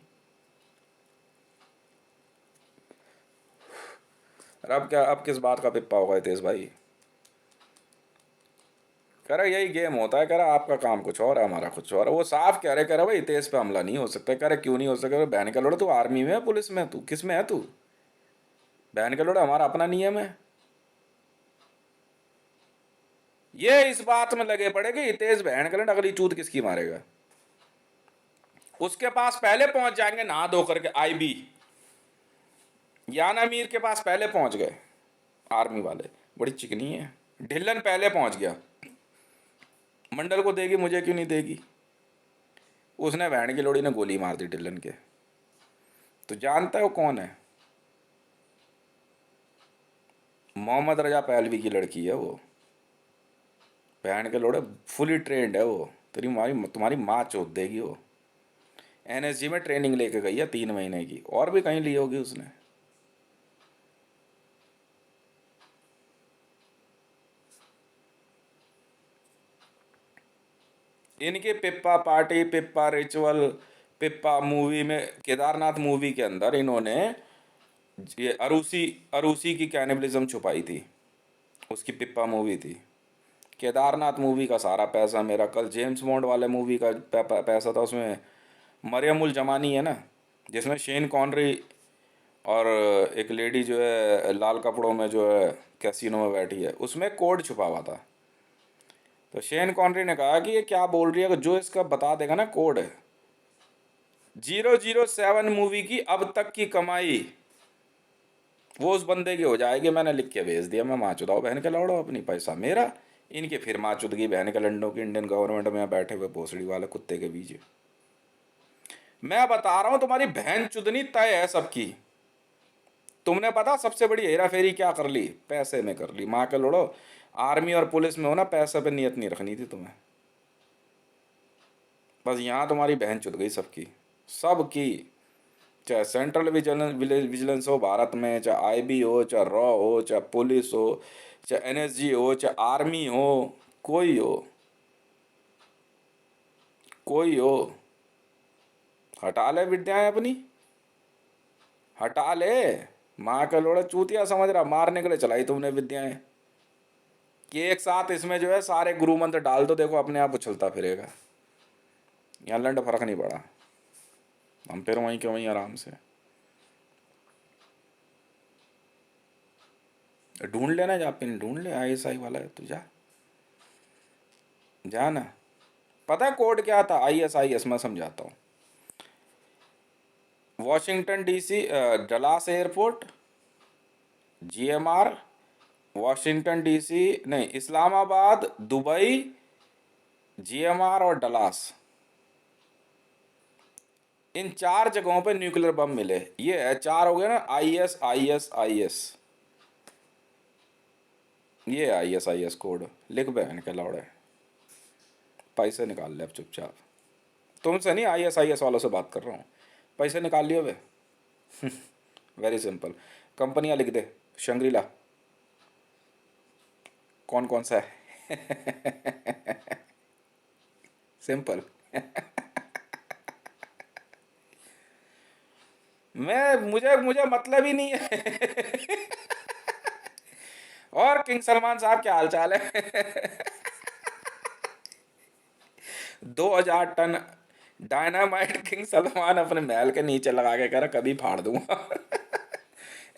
अरे अब क्या, अब किस बात का पिप्पा होगा तेज भाई। कह रहा यही गेम होता है, कह रहा आपका काम कुछ और है हमारा कुछ और है। वो साफ कह रहे भाई तेज पे हमला नहीं हो सकता। कह रहे क्यों नहीं हो सकता, बहन का लोड़ा तू आर्मी में है, पुलिस में, तू किस में है तू, बहन का लोड़ा हमारा अपना नियम है। ये इस बात में लगे पड़े कि तेज बहन का लोड़ा अगली चूत किसकी मारेगा। उसके पास पहले पहुंच जाएंगे नहा धो करके, IB याना मीर के पास पहले पहुंच गए आर्मी वाले, बड़ी चिकनी है। ढिल्लन पहले पहुंच गया, मंडल को देगी मुझे क्यों नहीं देगी। उसने बहन की लोड़ी ने गोली मार दी ढिल्लन के। तो जानता है वो कौन है, मोहम्मद रजा पहलवी की लड़की है वो। बहन के लोड़े फुली ट्रेंड है वो, तेरी तुम्हारी माँ चोद देगी वो। NSG में ट्रेनिंग लेके गई है 3 महीने की, और भी कहीं ली होगी उसने। इनकी Pippa party, Pippa ritual, Pippa movie में, केदारनाथ मूवी के अंदर इन्होंने ये अरूसी, अरूसी की कैनिबलिज्म छुपाई थी, उसकी पिप्पा मूवी थी। केदारनाथ मूवी का सारा पैसा मेरा, कल जेम्स बॉन्ड वाले मूवी का पैसा था, उसमें मरियम उल जमानी है ना, जिसमें शेन कॉनरी और एक लेडी जो है लाल कपड़ों में जो है कैसीनो में बैठी है, उसमें कोड छुपा हुआ था। तो शेन कॉनरी ने कहा कि ये क्या बोल रही है, जो इसका बता देगा ना कोड, 007 मूवी की अब तक की कमाई वो उस बंदे की हो जाएगी। मैंने लिख के भेज दिया, मैं माँ चुदाओ बहन के लौड़ो, अपनी पैसा मेरा। इनके फिर माँ चुदगी बहन के लंडों की, इंडियन गवर्नमेंट में बैठे हुए भोसड़ी वाले कुत्ते के बीच। मैं बता रहा हूं तुम्हारी बहन चुदनी तय है सबकी। तुमने पता सबसे बड़ी हेरा फेरी क्या कर ली, पैसे में कर ली। माँ के लोड़ो, आर्मी और पुलिस में हो ना, पैसे पे नियत नहीं रखनी थी तुम्हें, बस यहाँ तुम्हारी बहन चुद गई सबकी, सबकी। चाहे सेंट्रल विजिलेंस हो भारत में, चाहे IB हो, चाहे रॉ हो, चाहे पुलिस हो, चाहे NSG हो, चाहे आर्मी हो, कोई हो, कोई हो, हटा ले विद्याएं अपनी, हटा ले। माँ का लोड़ा चूतिया समझ रहा, मारने के लिए चलाई तुमने विद्याएं कि एक साथ इसमें जो है सारे गुरु मंत्र डाल दो, देखो अपने आप उछलता फिरेगा। यहाँ लंड फर्क नहीं पड़ा, हम फिर वहीं के वहीं आराम से। ढूंढ लेना, जा पिन ढूंढ ले, ISI वाला है तू, जा जा ना। पता है कोड क्या था, ISIS मैं समझाता हूँ। Washington DC, Dallas airport, GMR, Washington DC नहीं, इस्लामाबाद, दुबई, GMR और डलास, इन 4 जगहों पे न्यूक्लियर बम मिले। ये है 4 हो गए ना, IS IS IS। ये ISIS कोड लिख बहन के लौड़े, पैसे निकाल ले अब चुपचाप। तुमसे नहीं, ISIS वालों से बात कर रहा हूँ। पैसे निकाल लियो वे। Very simple. कंपनियाँ लिख दे, शंग्रीला। कौन कौन सा है? सिंपल। मैं मुझे मुझे मतलब ही नहीं है। और किंग सलमान साहब क्या हाल चाल है? 2000 टन डायनामाइट किंग सलमान अपने महल के नीचे लगा के कह रहा कभी फाड़ दूंगा।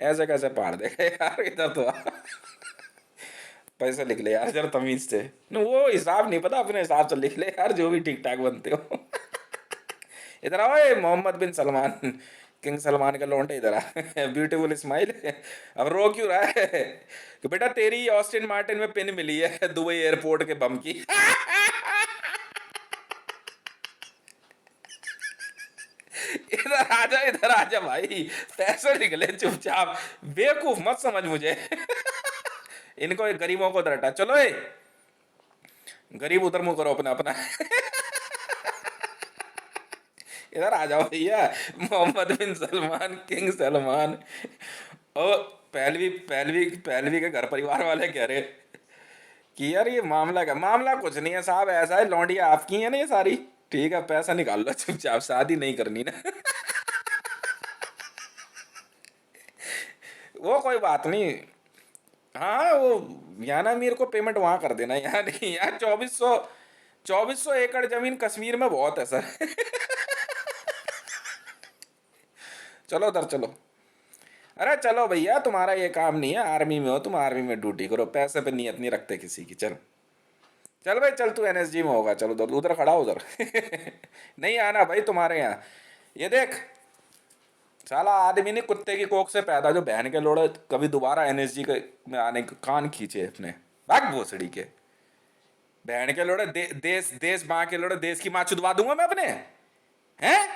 ऐसे कैसे फाड़ देगा यार, इधर तो आ। पैसे लिख ले यार जरा तमीज से। न वो हिसाब नहीं पता, अपने हिसाब से लिख ले यार, जो भी ठीक ठाक बनते हो। इधर आओ, ये मोहम्मद बिन सलमान, किंग सलमान का लौंडे, इधर आ। Beautiful smile. अब रो क्यों रहा है? कि बेटा तेरी ऑस्टिन मार्टिन में पिन मिली है दुबई एयरपोर्ट के बम की। इधर आजा, इधर आजा भाई, पैसे निकले चुपचाप। बेवकूफ मत समझ मुझे। इनको, एक गरीबों को उधर हटा, चलो ए गरीब उधर मुंह करो अपना अपना। इधर आ जाओ भैया। मोहम्मद बिन सलमान, किंग सलमान। ओ, पहलवी पहलवी पहलवी के घर परिवार वाले कह रहे कि यार ये मामला क्या, मामला कुछ नहीं है साहब, ऐसा है लौंडिया आपकी है ना ये सारी, ठीक है पैसा निकाल लो चुपचाप, शादी नहीं करनी ना। वो कोई बात नहीं। हाँ वो, यहाँ ना मेरे को पेमेंट वहां कर देना, यहाँ नहीं। यार 2400 एकड़ जमीन कश्मीर में बहुत है सर। चलो उधर चलो। अरे चलो भैया, तुम्हारा ये काम नहीं है, आर्मी में हो तुम, आर्मी में ड्यूटी करो, पैसे पे नियत नहीं रखते किसी की। चल चल भाई चल, तू NSG में होगा, चलो उधर उधर खड़ा हो उधर। नहीं आना भाई तुम्हारे यहाँ। ये देख, साला आदमी ने कुत्ते की कोख से पैदा, जो बहन के लोड़े कभी दोबारा NSG के में आने के कान खींचे अपने, भाग भोसड़ी के बहन के लोड़े। देश देश माँ के लोड़े, देश की माँ चुदवा दूंगा मैं अपने, हैं?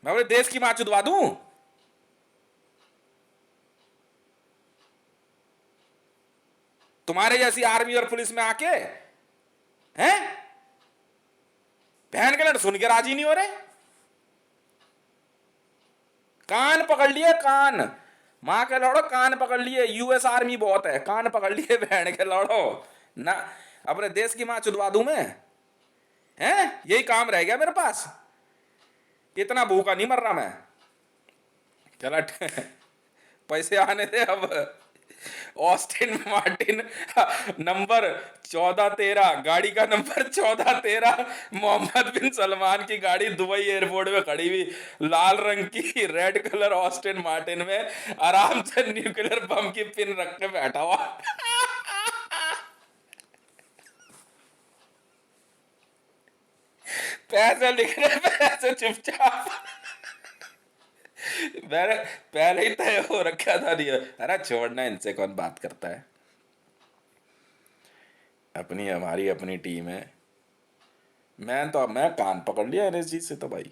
मैं अपने देश की माँ चुदवा दूं? तुम्हारे जैसी आर्मी और पुलिस में आके, हैं? बहन के लड़ सुन के राजी नहीं हो रहे। कान पकड़ लिए कान, माँ के लड़ो कान पकड़ लिए, US आर्मी बहुत है, कान पकड़ लिए बहन के लड़ो ना। अपने देश की माँ चुदवा दूं मैं, हैं? यही काम रह गया मेरे पास, इतना भूखा नहीं मर रहा मैं। चला पैसे आने दे अब। ऑस्टिन मार्टिन नंबर 1413, गाड़ी का नंबर 1413, मोहम्मद बिन सलमान की गाड़ी दुबई एयरपोर्ट में खड़ी हुई, लाल रंग की रेड कलर ऑस्टिन मार्टिन में, आराम से न्यूक्लियर बम की पिन रख के बैठा हुआ। पैसे लिख रहे, पैसे चुपचाप। मैंने पहले ही तय हो रखा था, नहीं है। अरे छोड़ना, इनसे कौन बात करता है, अपनी हमारी अपनी टीम है। मैं कान पकड़ लिया NSG से तो भाई,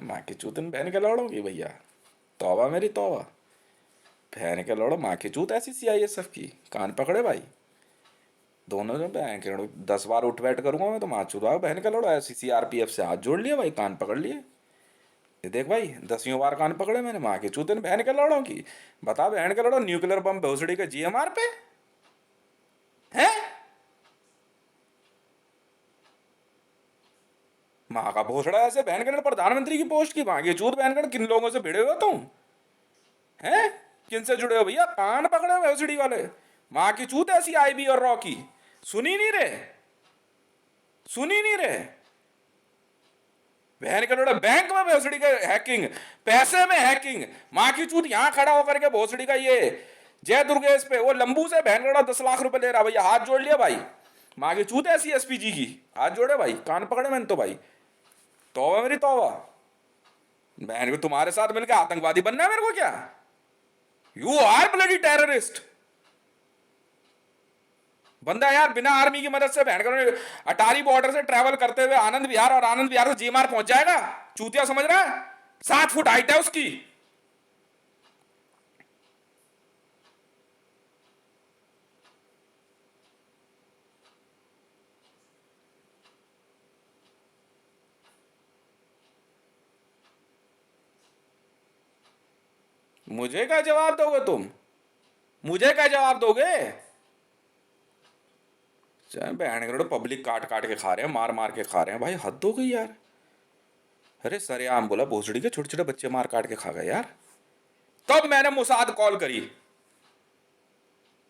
माँ की चूतन बहन के लौड़ोगी भैया, तौबा मेरी तौबा। बहन के लौड़ो, माँ की चूत ऐसी CISF की, कान पकड़े भाई दोनों जो बहन के लौड़ो। 10 बार उठ बैठ करूंगा मैं तो माँ चूत बहन के लौड़ो, ऐसी CRPF से हाथ जोड़ लिया भाई, कान पकड़ लिए। ये देख भाई, 10वीं बार कान पकड़े मैंने, माँ की चूतन बहन के लौड़ों की। बता बहन के लौड़ो, न्यूक्लियर बम भोसड़ी के GMR पे है? माँ का भोसड़ा ऐसे बहन के प्रधानमंत्री की पोस्ट की, माँ की चूत बहन के, किन लोगों से भिड़े हो तुम, हैं? किन से जुड़े हो भैया? कान पकड़े हो भोसड़ी वाले, माँ की चूत ऐसी IB और रॉ की, सुनी नहीं रहे, सुनी नहीं रहे। बहन के लोड़ा बैंक में भोसड़ी का हैकिंग, पैसे में हैकिंग, माँ की चूत यहाँ खड़ा होकर के भोसड़ी का ये जय दुर्गेश पे वो लंबू से बहन लोड़ा 10 लाख रुपए ले रहा भैया, हाथ जोड़ लिया भाई, माँ की चूत ऐसी SPG की, हाथ जोड़े भाई, कान पकड़े मैंने तो भाई, तौबा मेरी तौबा। बहन को तुम्हारे साथ मिलकर आतंकवादी बनना है मेरे को क्या? यू आर ब्लडी टेररिस्ट बंदा यार, बिना आर्मी की मदद से बहन करो अटारी बॉर्डर से ट्रैवल करते हुए आनंद विहार, और आनंद विहार से GMR पहुंच जाएगा, चूतिया समझ रहा है? 7 फुट हाइट है उसकी। मुझे क्या जवाब दोगे तुम? मुझे क्या जवाब दोगे? चाहे बहन करोड़ पब्लिक काट काट के खा रहे हैं, मार मार के खा रहे हैं भाई, हद हो गई यार। अरे सरेआम बोला भोसड़ी के छोटे छोटे बच्चे मार काट के खा गए यार। तब मैंने मुसाद कॉल करी,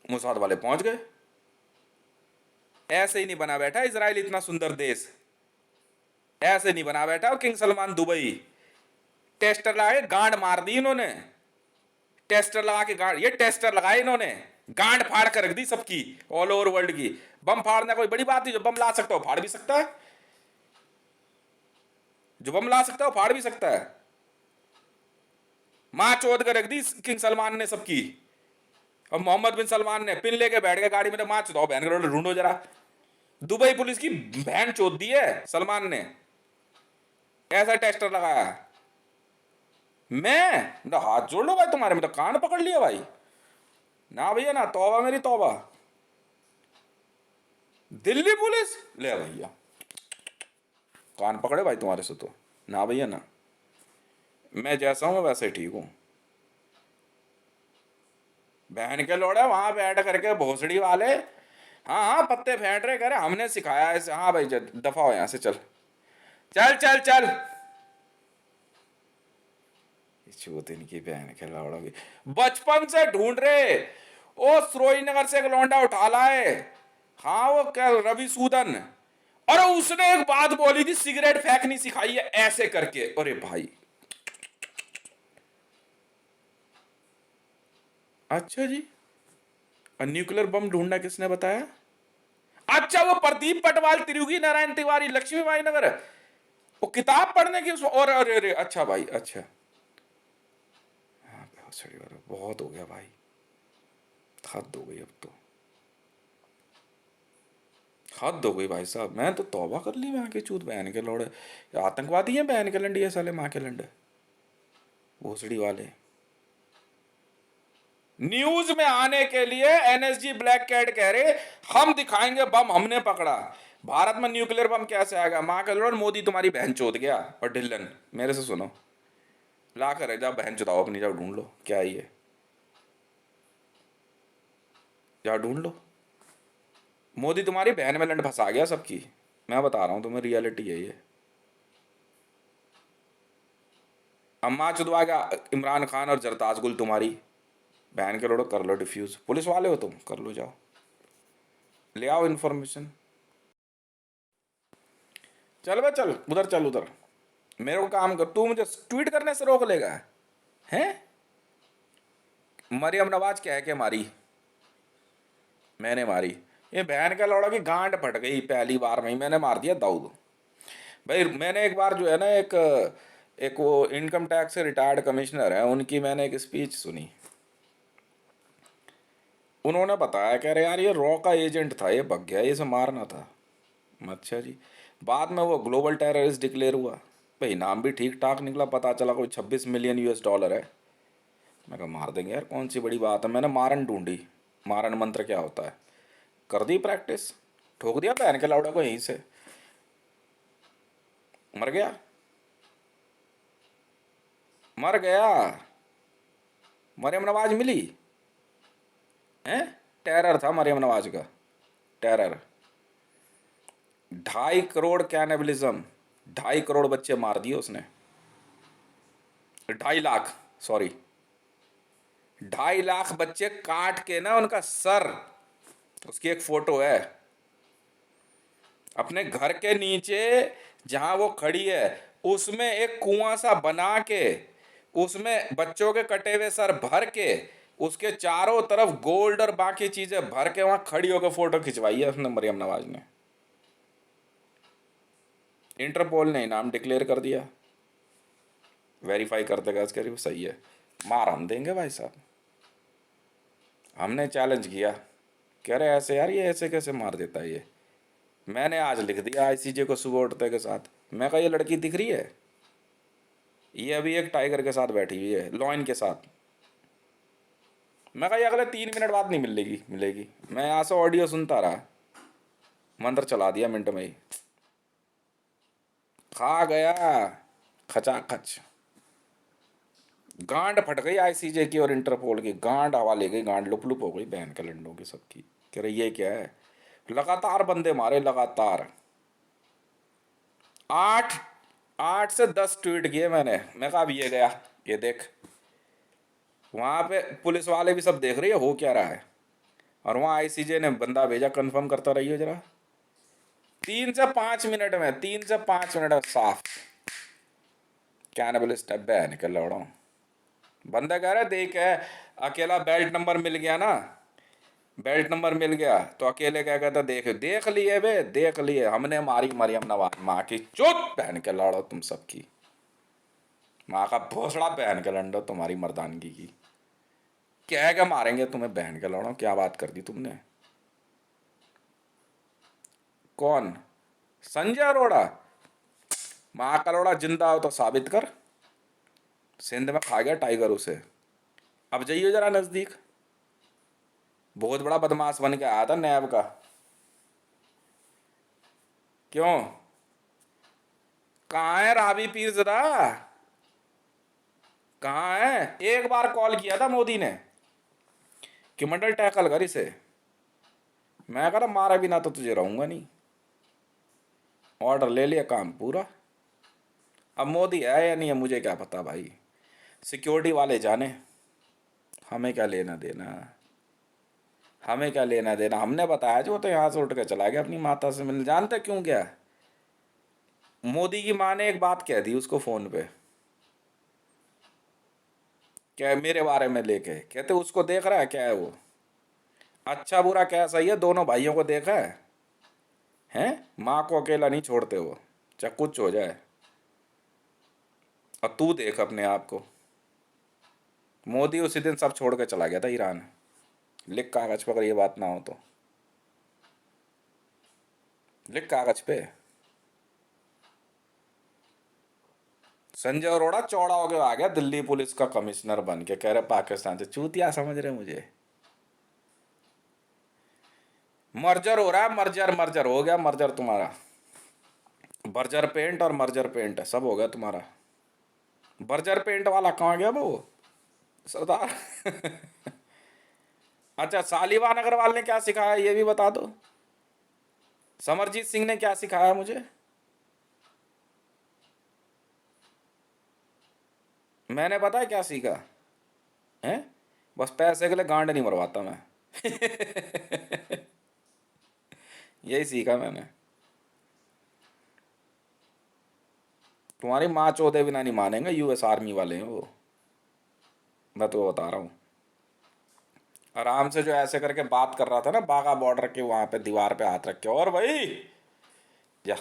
मुसाद वाले पहुंच गए। ऐसे ही नहीं बना बैठा इजराइल इतना सुंदर देश, ऐसे नहीं बना बैठा। और किंग सलमान दुबई, टेस्टर लगा के गांड मार दी इन्होंने, टेस्टर लगा के गांड, ये टेस्टर लगाए इन्होंने, गांड फाड़ कर रख दी सबकी, ऑल ओवर वर्ल्ड की। बम फाड़ना कोई बड़ी बात नहीं, जो बम ला सकता हो फाड़ भी सकता है, जो बम ला सकता है वो फाड़ भी सकता है। मां चोद कर रख दी किंग सलमान ने सबकी। और मोहम्मद बिन सलमान ने पिन लेके बैठ गया गाड़ी में, मां चोदाओ बहन करोड़ ढूंढो जरा। दुबई पुलिस की बहन चोद दी है सलमान ने, ऐसा टेस्टर लगाया। मैं ना हाथ जोड़ लो भाई तुम्हारे, में तो कान पकड़ लिया भाई। ना भैया ना, तौबा मेरी तौबा। दिल्ली पुलिस ले भैया, कान पकड़े भाई तुम्हारे से तो। ना भैया ना, मैं जैसा हूं मैं वैसे ही ठीक हूं। बहन के लोड़े वहां बैठ करके भोसड़ी वाले, हाँ हाँ पत्ते फेंट रहे, कह रहे हमने सिखाया ऐसे। हाँ भाई दफा हो यहां से, चल चल चल चल। चूत इनकी बहन के लौड़ा की, बचपन से ढूंढ रहे। ओ श्रीनगर से एक लौंडा उठा लाए, हाँ वो क्या रवि सूदन, और उसने एक बात बोली थी, सिगरेट फेंकनी सिखाई है ऐसे करके। अरे भाई, अच्छा जी, न्यूक्लियर बम ढूंढना किसने बताया? अच्छा वो प्रदीप पटवाल, तिरुगी नारायण तिवारी, लक्ष्मीबाई नगर, वो किताब पढ़ने की और अरे अरे अच्छा भाई अच्छा। हाँ बहुत हो गया भाई, हद हो गई अब तो, हद हो गई भाई साहब। मैं तो तौबा कर ली, वहां के चूत बहन के लौड़े, आतंकवादी हैं बहन के लंडे साले, माँ के लंडे भोसड़ी वाले। न्यूज में आने के लिए एनएसजी ब्लैक कैट कह रहे हम दिखाएंगे बम हमने पकड़ा। भारत में न्यूक्लियर बम कैसे आएगा? माँ का लोड़, मोदी तुम्हारी बहन चोद गया। और ढिल्लन मेरे से सुनो, ला कर जाओ बहन चुदाओ अपनी, जाओ ढूंढ लो क्या है ये, जाओ ढूंढ लो। मोदी तुम्हारी बहन में लंड फंसा गया सबकी, मैं बता रहा हूं तुम्हें, रियलिटी है ये। अम्मा चुदवा गया इमरान खान और जरताज गुल तुम्हारी बहन के लोड़ो, कर लो डिफ्यूज, पुलिस वाले हो तुम, कर लो जाओ, ले आओ इन्फॉर्मेशन। चल बे चल उधर, चल उधर, मेरे को काम कर, तू मुझे ट्वीट करने से रोक लेगा? हैं? मरियम नवाज कह के मारी, मैंने मारी। ये बहन का लौड़ा की गांड फट गई पहली बार में ही, मैंने मार दिया दाऊद। भाई मैंने एक बार जो है ना, एक एक वो इनकम टैक्स से रिटायर्ड कमिश्नर है, उनकी मैंने एक स्पीच सुनी। उन्होंने बताया, कह रहे यार ये रॉ का एजेंट था, ये भग गया, ये इसे मारना था। अच्छा जी, बाद में वो ग्लोबल टेररिस्ट डिक्लेयर हुआ। भाई नाम भी ठीक ठाक निकला, पता चला कोई 26 मिलियन US डॉलर है। मैं कहा मार देंगे यार, कौन सी बड़ी बात है। मैंने मारन ढूंढी, मारन मंत्र क्या होता है, कर दी प्रैक्टिस, ठोक दिया बहन के लाउडा को यहीं से, मर गया, मर गया। मरियम नवाज मिली है, टेरर था मरियम नवाज का, टेरर। 2.5 करोड़ कैनेबलिज्म, 2.5 करोड़ बच्चे मार दिए उसने, 2.5 लाख, सॉरी 2.5 लाख बच्चे काट के ना, उनका सर, उसकी एक फोटो है अपने घर के नीचे जहां वो खड़ी है, उसमें एक कुआं सा बना के, उसमें बच्चों के कटे हुए सर भर के, उसके चारों तरफ गोल्ड और बाकी चीजें भर के वहां खड़ी होकर फोटो खिंचवाई है उसने, मरियम नवाज ने। इंटरपोल ने नाम डिक्लेयर कर दिया, वेरीफाई कर देगा इसके लिए, सही है, मार हम देंगे भाई साहब। हमने चैलेंज किया, कह रहे ऐसे यार, ये ऐसे कैसे मार देता है ये। मैंने आज लिख दिया ICJ को सुबह उठते के साथ, मैं कहा ये लड़की दिख रही है, ये अभी एक टाइगर के साथ बैठी हुई है, लॉयन के साथ। मैं कहा ये अगले 3 मिनट बाद नहीं मिलेगी, मिलेगी। मैं यहाँ से ऑडियो सुनता रहा, मंत्र चला दिया मिनट में ही, खा गया खचा खच। गांड फट गई आईसीजे की और इंटरपोल की, गांड हवा ले गई, गांड लुप लुप हो गई बहन के लंडों की सबकी। कह रही ये क्या है, लगातार बंदे मारे लगातार। 8 8 से 10 ट्वीट किए मैंने, मैं कहा अब ये गया, ये देख। वहां पे पुलिस वाले भी सब देख रही है हो क्या रहा है, और वहां आईसीजे ने बंदा भेजा, कंफर्म करता रहिए जरा। 3 से 5 मिनट में, 3 से 5 मिनट में साफ। कैनिबल स्टेप है निकल लौड़ा। बंदा कह रहा देख है, अकेला बेल्ट नंबर मिल गया ना, बेल्ट नंबर मिल गया तो अकेले क्या कहता, देख देख लिए बे, देख लिए हमने मारी मरियम नवाज माँ की चुत पहन के लड़ो तुम सबकी, माँ का भोसड़ा पहन के लड़ो तुम्हारी मर्दानगी की। क्या मारेंगे तुम्हें बहन के लड़ो, क्या बात कर दी तुमने। कौन? संजय अरोड़ा? माँ का लोड़ा जिंदा हो तो साबित कर। सिंध में खा गया टाइगर उसे। अब जाइए जरा नजदीक। बहुत बड़ा बदमाश बन के आया था नैब का। क्यों? कहाँ है राबी पीरज़दा? कहाँ है? एक बार कॉल किया था मोदी ने कि मंडल टैकल कर इसे। मैं कह रहा मारा बिना तो तुझे रहूंगा नहीं। ऑर्डर ले लिया, काम पूरा। अब मोदी है या नहीं है मुझे क्या पता भाई, सिक्योरिटी वाले जाने, हमें क्या लेना देना। हमें क्या लेना देना, हमने बताया जो तो यहाँ से उठ के चला गया अपनी माता से मिलने। जानते क्यों गया? मोदी की माँ ने एक बात कह दी उसको फोन पे, क्या मेरे बारे में लेके, कहते उसको देख रहा है क्या है वो, अच्छा बुरा क्या सही है, दोनों भाइयों को देखा है हैं? माँ को अकेला नहीं छोड़ते वो, चाहे कुछ हो जाए। और तू देख अपने आप को। मोदी उसी दिन सब छोड़ के चला गया था ईरान। लिख कागज पर, अगर ये बात ना हो तो लिख कागज पे। संजय अरोड़ा चौड़ा होके आ गया दिल्ली पुलिस का कमिश्नर बन के, कह रहे पाकिस्तान से। चूतिया समझ रहे मुझे? मर्जर हो रहा है, मर्जर, मर्जर हो गया, मर्जर तुम्हारा। बर्जर पेंट और मर्जर पेंट सब हो गया तुम्हारा। बर्जर पेंट वाला कहाँ गया वो सरदार? अच्छा, सालिवान अग्रवाल ने क्या सिखाया ये भी बता दो। समरजीत सिंह ने क्या सिखाया मुझे? मैंने पता है क्या सीखा है? बस पैसे के लिए गांड नहीं मरवाता मैं। यही सीखा मैंने। तुम्हारी माँ चौदह बिना नहीं मानेंगे, यूएस आर्मी वाले हैं वो, मैं तो बता रहा हूँ। आराम से जो ऐसे करके बात कर रहा था ना बाघा बॉर्डर के वहां पे, दीवार पे हाथ रख के, और भाई जा,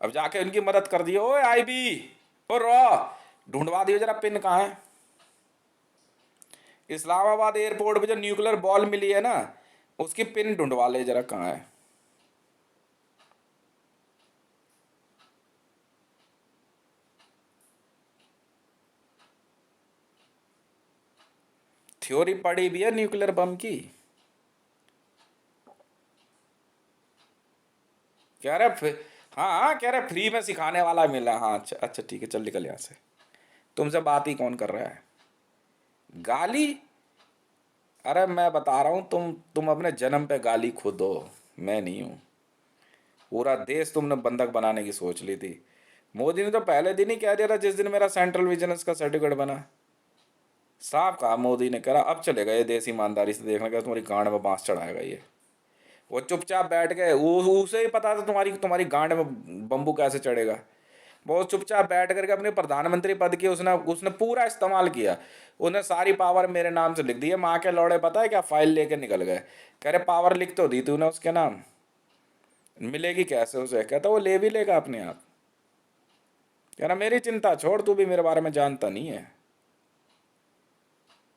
अब जाके उनकी मदद कर दियो। ओए आईबी, ओ रॉ, ढूंढवा दियो जरा पिन कहाँ है। इस्लामाबाद एयरपोर्ट पे जो न्यूक्लियर बॉल मिली है ना, उसकी पिन ढूंढवा ले जरा कहाँ है। थ्योरी पढ़ी भी है न्यूक्लियर बम की। कह रहे हाँ हाँ, कह रहे फ्री में सिखाने वाला मिला। हाँ अच्छा अच्छा ठीक है, चल निकल यहाँ से। तुमसे बात ही कौन कर रहा है? गाली? अरे मैं बता रहा हूँ, तुम अपने जन्म पे गाली खुद दो, मैं नहीं हूँ। पूरा देश तुमने बंधक बनाने की सोच ली थी। मोदी ने तो पहले दिन ही कह दिया था जिस दिन मेरा सेंट्रल विजिलेंस का सर्टिफिकेट बना। साफ कहा मोदी ने, करा अब चलेगा ये देश ईमानदारी से देखने का, तुम्हारी गांड में बांस चढ़ाएगा ये। वो चुपचाप बैठ गए, उसे ही पता था तुम्हारी तुम्हारी गांड में बम्बू कैसे चढ़ेगा। वो चुपचाप बैठ करके अपने प्रधानमंत्री पद की उसने उसने पूरा इस्तेमाल किया। उसने सारी पावर मेरे नाम से लिख दी है। माँ के लौड़े पता है क्या, फाइल लेके निकल गए। कह रहे पावर लिख तो दी तूने उसके नाम, मिलेगी कैसे उसे? कहता वो ले भी लेगा अपने आप। कह रहा मेरी चिंता छोड़, तू भी मेरे बारे में जानता नहीं है।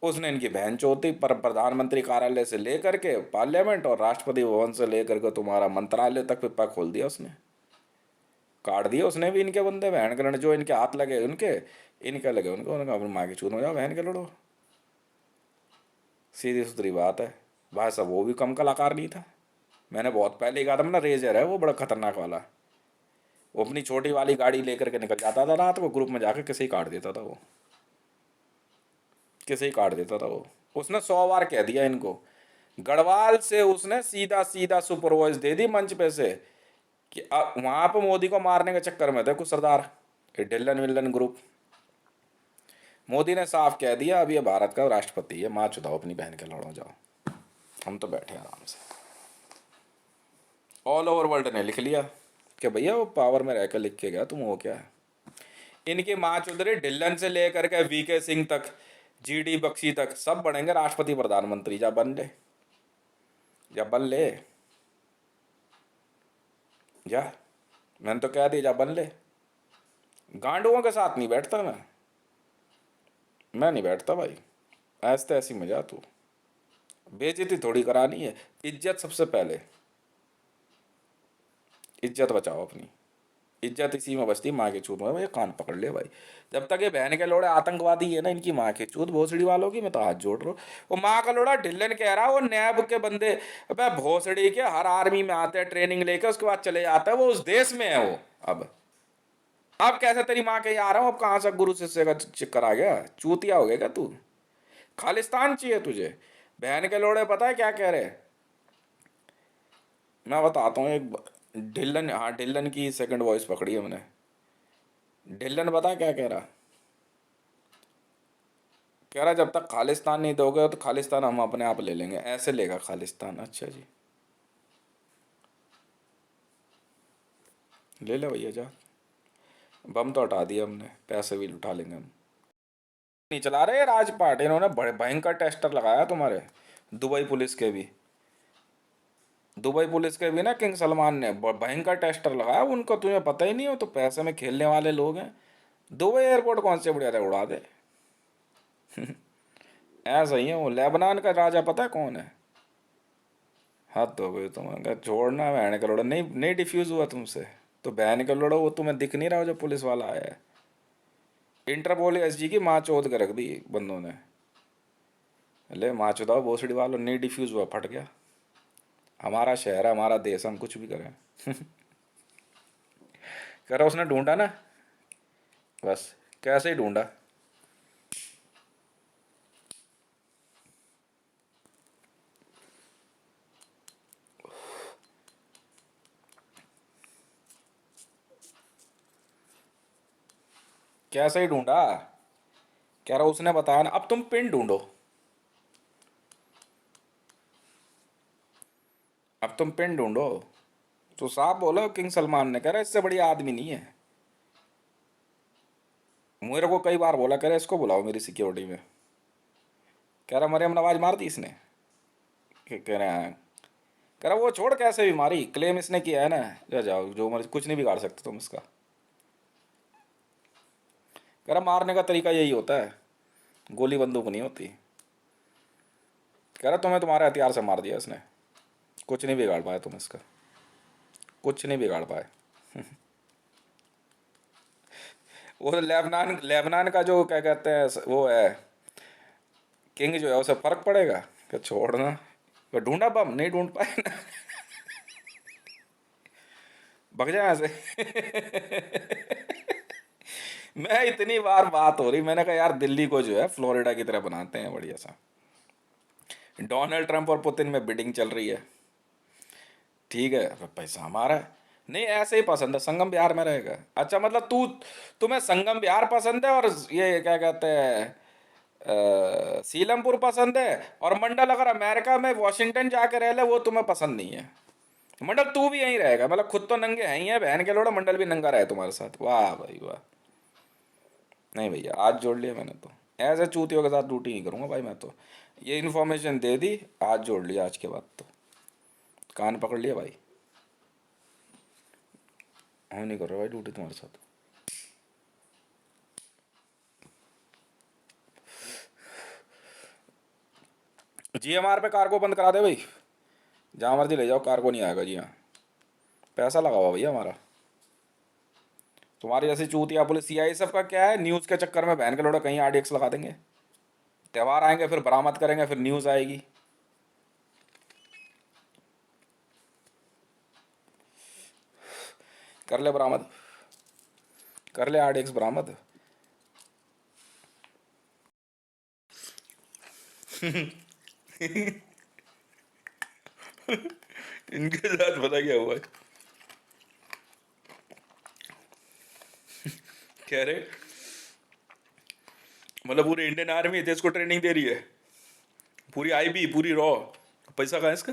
उसने इनकी बहन चौथी पर प्रधानमंत्री कार्यालय से लेकर के पार्लियामेंट और राष्ट्रपति भवन से लेकर के तुम्हारा मंत्रालय तक पिप्पा खोल दिया उसने, काट दिया उसने भी। इनके बंदे बहन के लड़े, जो इनके हाथ लगे उनके, इनके लगे उनको, उनका अपनी माँ की चूत हो जाओ बहन के लड़ो। सीधी सुथरी बात है भाई साहब। वो भी कम कलाकार नहीं था। मैंने बहुत पहले ही कहा था ना, रेजर है वो बड़ा खतरनाक वाला। वो अपनी छोटी वाली गाड़ी लेकर के निकल जाता था रात को, ग्रुप में जाके किसे ही काट देता था वो, किसे ही काट देता था वो। उसने 100 बार कह दिया इनको, गढ़वाल से उसने सीधा सीधा सुपर वॉइस दे दी मंच पे से कि वहां पे मोदी को मारने के चक्कर में थे कुछ सरदार, ये ढिल्लन विल्लन ग्रुप। मोदी ने साफ कह दिया अब ये भारत का राष्ट्रपति है, मार चुदाओ अपनी बहन के लड़ो जाओ, हम तो बैठे आराम से। ऑल ओवर वर्ल्ड ने लिख लिया कि भैया वो पावर में रहकर लिख के गया, तुम हो क्या है। इनकी माँ चुदरी ढिल्लन से लेकर के वीके सिंह तक, जीडी बख्शी तक सब बनेंगे राष्ट्रपति प्रधानमंत्री, जा बन ले, जा बन ले, जा, मैंने तो कह दिया जा बन ले। गांडुओं के साथ नहीं बैठता मैं नहीं बैठता भाई, ऐसे ऐसी मजा तू, बेइज्जती थोड़ी करानी है, इज्जत सबसे पहले, इज्जत बचाओ अपनी, इज्जत इसी में बचती माँ के चूत में। भैया कान पकड़ ले भाई, जब तक ये बहन के लोड़े आतंकवादी है ना, इनकी माँ के चूत भोसड़ी वालों की, मैं तो हाथ जोड़ रहा हूँ। वो माँ का लोड़ा ढिल्लन कह रहा है वो नैब के बंदे, अबे भोसड़ी के हर आर्मी में आते हैं ट्रेनिंग लेके, उसके बाद चले जाते हैं, वो उस देश में है वो। अब कैसे तेरी माँ के आ रहा हूँ, अब कहाँ से गुरु शिष्य का चक्कर आ गया, चूतिया हो गया क्या तू। खालिस्तान चाहिए तुझे, बहन के लोड़े पता है क्या कह रहे। मैं बताता हूँ एक ढिल्लन, हाँ ढिल्लन की सेकंड वॉइस पकड़ी हमने। ढिल्लन बता क्या कह रहा, कह रहा जब तक खालिस्तान नहीं दोगे तो खालिस्तान हम अपने आप ले लेंगे, ऐसे लेगा खालिस्तान। अच्छा जी, ले ले भैया जा, बम तो हटा दिया हमने, पैसे भी उठा लेंगे हम। नहीं चला रहे राजपाट, इन्होंने बड़े भयंकर टेस्टर लगाया तुम्हारे, दुबई पुलिस के भी, दुबई पुलिस के भी ना किंग सलमान ने भयंकर टेस्टर लगाया उनको, तुम्हें पता ही नहीं हो, तो पैसे में खेलने वाले लोग हैं। दुबई एयरपोर्ट कौन से बढ़िया था, उड़ा दे। ऐसा ही है वो, लेबनान का राजा पता है कौन है। हद हो गई तुम्हें, छोड़ना बहन का लोड़ा, नहीं नहीं डिफ्यूज हुआ तुमसे तो बहन का लोड़ा, वो तुम्हें दिख नहीं रहा जो पुलिस वाला आया है। इंटरपोल एसजी की माँ चौध के रख दी बंदों ने, ले माँ चौधाओ भोसड़ी वालों, नहीं डिफ्यूज हुआ, फट गया। हमारा शहर है, हमारा देश, हम कुछ भी करें। कह रहा उसने ढूंढा ना, बस कैसे ही ढूंढा। कैसे ही ढूंढा, कह रहा उसने बताया ना, अब तुम पिन ढूंढो, अब तुम पिन ढूंढो। तो साहब बोला किंग सलमान ने, कह रहा इससे बढ़िया आदमी नहीं है। मेरे को कई बार बोला, कह रहा इसको बुलाओ मेरी सिक्योरिटी में। कह रहा मरियम नवाज मार दी इसने, कह रहे हैं, कह रहा वो छोड़ कैसे भी मारी, क्लेम इसने किया है ना, जा जाओ जो मर्जी, कुछ नहीं बिगाड़ सकते तुम इसका। कह रहा मारने का तरीका यही होता है, गोली बंदूक नहीं होती। कह रहा तुम्हें तुम्हारे हथियार से मार दिया इसने, कुछ नहीं बिगाड़ पाए तुम इसका, कुछ नहीं बिगाड़ पाए। वो लेबनान, लेबनान का जो क्या कहते हैं वो है किंग जो है, उसे फर्क पड़ेगा क्या, छोड़ना। वो ढूंढा बम, नहीं ढूंढ पाए ना। भग जाए यहाँ से। मैं इतनी बार बात हो रही, मैंने कहा यार दिल्ली को जो है फ्लोरिडा की तरह बनाते हैं बढ़िया सा। डोनाल्ड ट्रंप और पुतिन में बिडिंग चल रही है, ठीक है, अब पैसा हमारा है। नहीं ऐसे ही पसंद है, संगम बिहार में रहेगा। अच्छा मतलब तुम्हें संगम बिहार पसंद है और ये क्या कहते हैं सीलमपुर पसंद है, और मंडल अगर अमेरिका में वॉशिंगटन जाके रह ले वो तुम्हें पसंद नहीं है। मंडल तू भी यहीं रहेगा, मतलब खुद तो नंगे हैं ही है बहन के लोड़ा, मंडल भी नंगा रहे तुम्हारे साथ, वाह भाई वाह। नहीं भैया आज जोड़ लिया मैंने तो, ऐसे चूतियों के साथ ड्यूटी नहीं करूँगा भाई मैं तो, ये इन्फॉर्मेशन दे दी, आज जोड़ लिया, आज के बाद तो कान पकड़ लिया भाई, हम नहीं कर रहा भाई ड्यूटी तुम्हारे साथ। जीएमआर पे कार्गो बंद करा दे भाई, जहाँ मर्जी ले जाओ, कार्गो नहीं आएगा जी। हाँ पैसा लगाओ भैया हमारा, तुम्हारी जैसी चूतिया पुलिस सीआई सब का क्या है, न्यूज़ के चक्कर में बहन के लोड़ा कहीं आरडीएक्स लगा देंगे, त्यौहार आएंगे फिर बरामद करेंगे, फिर न्यूज़ आएगी। कर ले बरामद। कर ले 8x बरामद। इनके साथ पता क्या हुआ है? कह रहे मतलब पूरी इंडियन आर्मी है इसको ट्रेनिंग दे रही है, पूरी आईबी पूरी रॉ। पैसा कहाँ है इसका?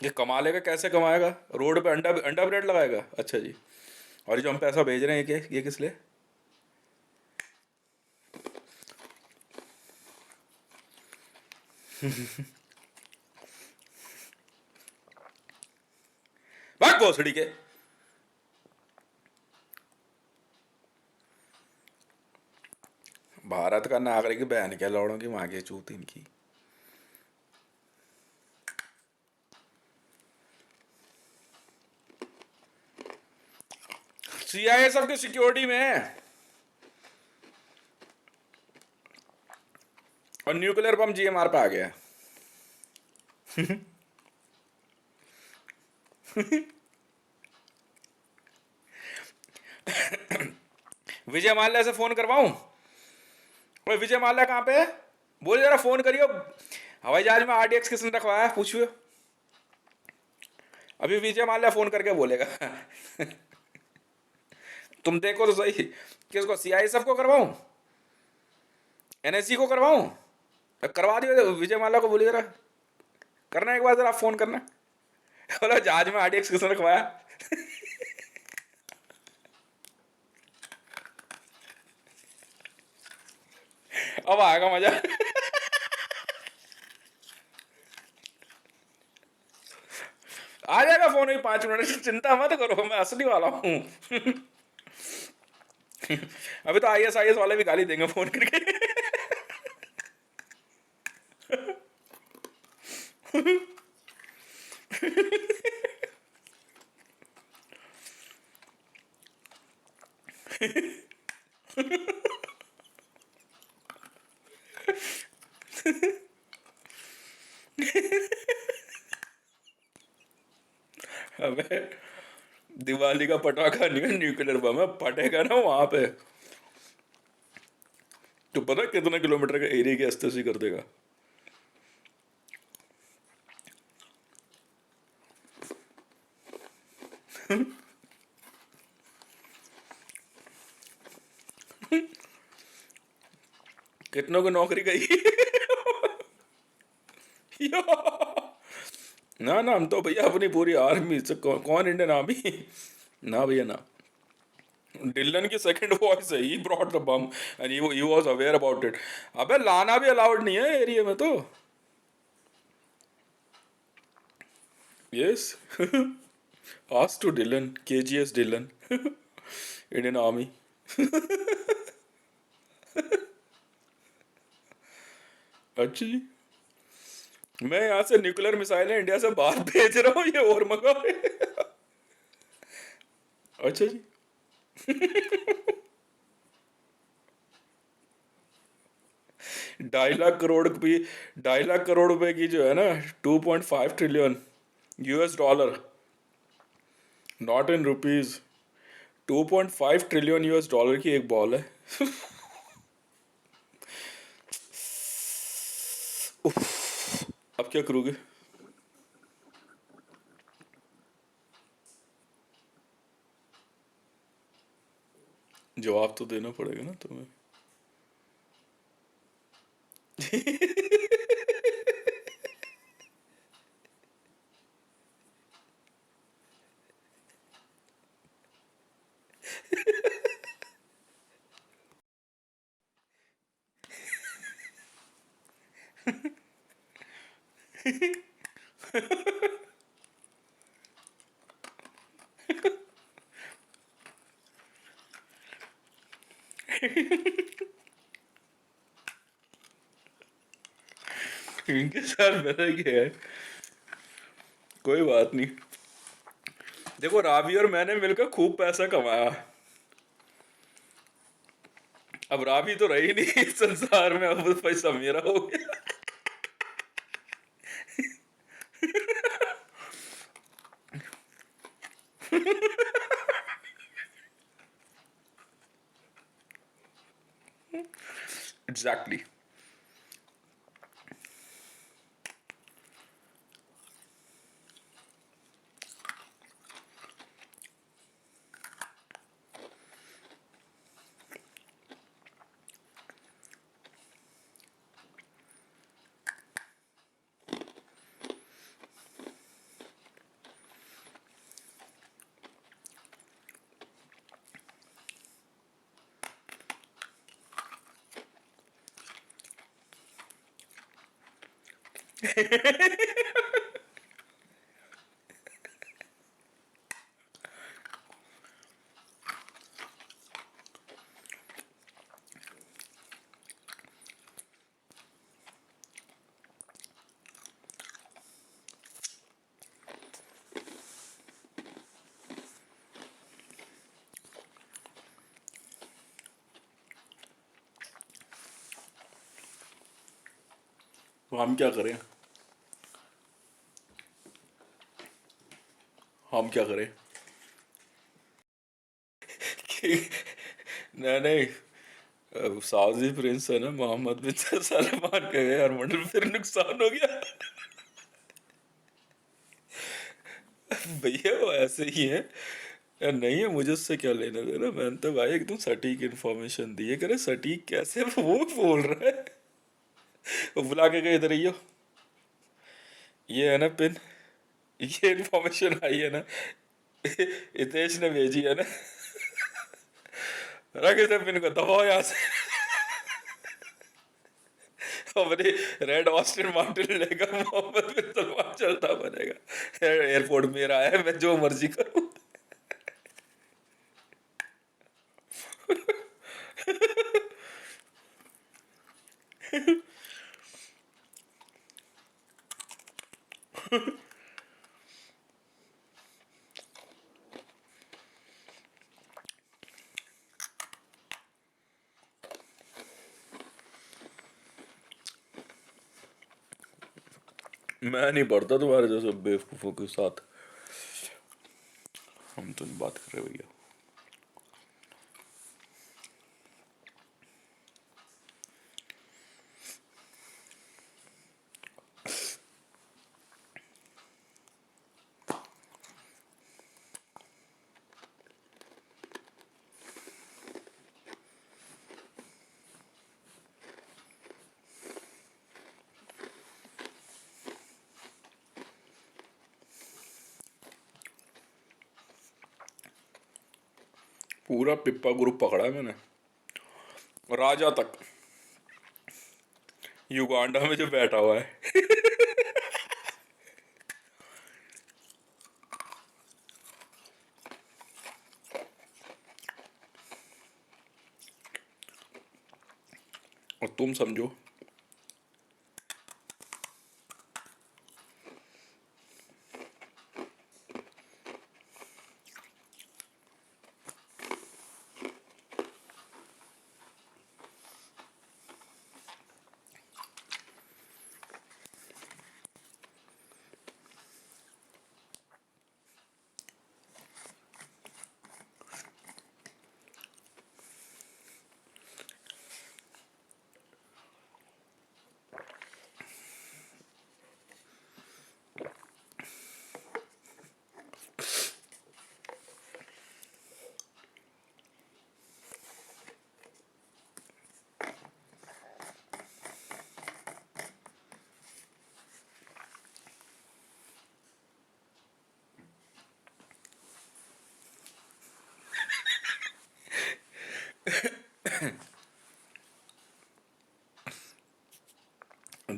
ये कमा लेगा, कैसे कमाएगा? रोड पे अंडा अंडा ब्रेड लगाएगा? अच्छा जी। और ये जो हम पैसा भेज रहे हैं ये किस लिए? भाग भोसड़ी के। भारत का नागरिक बहन के लौड़ों की माँ की चूत इनकी। सीआईए सबके सिक्योरिटी में है और न्यूक्लियर बम जीएमआर पे आ गया। विजय माल्या से फोन करवाऊं? ओए विजय माल्या कहाँ पे है? बोलिए जरा, फोन करियो। हवाई जहाज में आरडीएक्स किसने रखवाया पूछिए। अभी विजय माल्या फोन करके बोलेगा। तुम देखो तो सही। किसको? सीआईए सबको करवाऊं? एनएसजी को करवाऊं? करवा दियो विजय माल्या को, बोलिए जरा करना एक बार, जरा फोन करना। बोला जहाज में आरडीएक्स किसने रखवाया? अब आएगा मजा। आ जाएगा फोन ही 5 मिनट, चिंता मत करो, मैं असली वाला हूँ। अभी तो आईएस वाले भी गाली देंगे फोन करके। अबे दिवाली का पटाखा नहीं है, न्यूक्लियर बम है, फटेगा ना वहां पे तो पता कितने किलोमीटर के एरिया की अस्तेसी कर देगा। कितनों की नौकरी गई। ना ना, हम तो भैया अपनी पूरी आर्मी से कौन इंडियन आर्मी। ना भैया ना। डिलन की सेकंड वॉइस है, he brought the bomb and he was aware about it. अबे लाना भी अलाउड नहीं है एरिया में तो। Yes. Ask to Dhillon, KGS Dhillon, Indian army. अच्छा जी। मैं यहाँ से न्यूक्लियर मिसाइलें इंडिया से बाहर भेज रहा हूँ, ये और मंगा। अच्छा जी। 2.5 लाख करोड़ की, 2.5 लाख करोड़ रुपए की जो है ना, 2.5 trillion US dollar, not in rupees. 2.5 trillion US dollar की एक बॉल है। अब क्या करोगे? जवाब तो देना पड़ेगा ना तुम्हें। इनके साथ मेरा क्या है, कोई बात नहीं। देखो रावी और मैंने मिलकर खूब पैसा कमाया। अब रावी तो रही नहीं इस संसार में, अब पैसा मेरा हो गया। एग्जैक्टली। तो हम क्या करें? हम क्या करें? नहीं नहीं, अब सऊदी प्रिंस है ना मोहम्मद बिन सलमान का एयरमंडल, फिर नुकसान हो गया। भैया वो ऐसे ही है यार, नहीं है मुझे उससे क्या लेना देना, मैंने तो भाई एकदम सटीक इन्फॉर्मेशन दी है। कह रहे सटीक कैसे, वो बोल रहा है। वो बुला के गए इधर, यो ये है ना पिन, ये इन्फॉर्मेशन आई है ना, हितेश ने भेजी है ना, रख इसे पिन को, दबाओ यहाँ से। अपने रेड ऑस्टिन मार्टिन लेकर मोहम्मद बिन सलमान चलता बनेगा, एयरपोर्ट मेरा है, मैं जो मर्जी करूँ। मैं नहीं पढ़ता तुम्हारे जैसे बेवकूफ़ों के साथ, हम तो नहीं बात कर रहे भैया। पूरा पिप्पा ग्रुप पकड़ा है मैंने, राजा तक, युगांडा में जो बैठा हुआ है। और तुम समझो,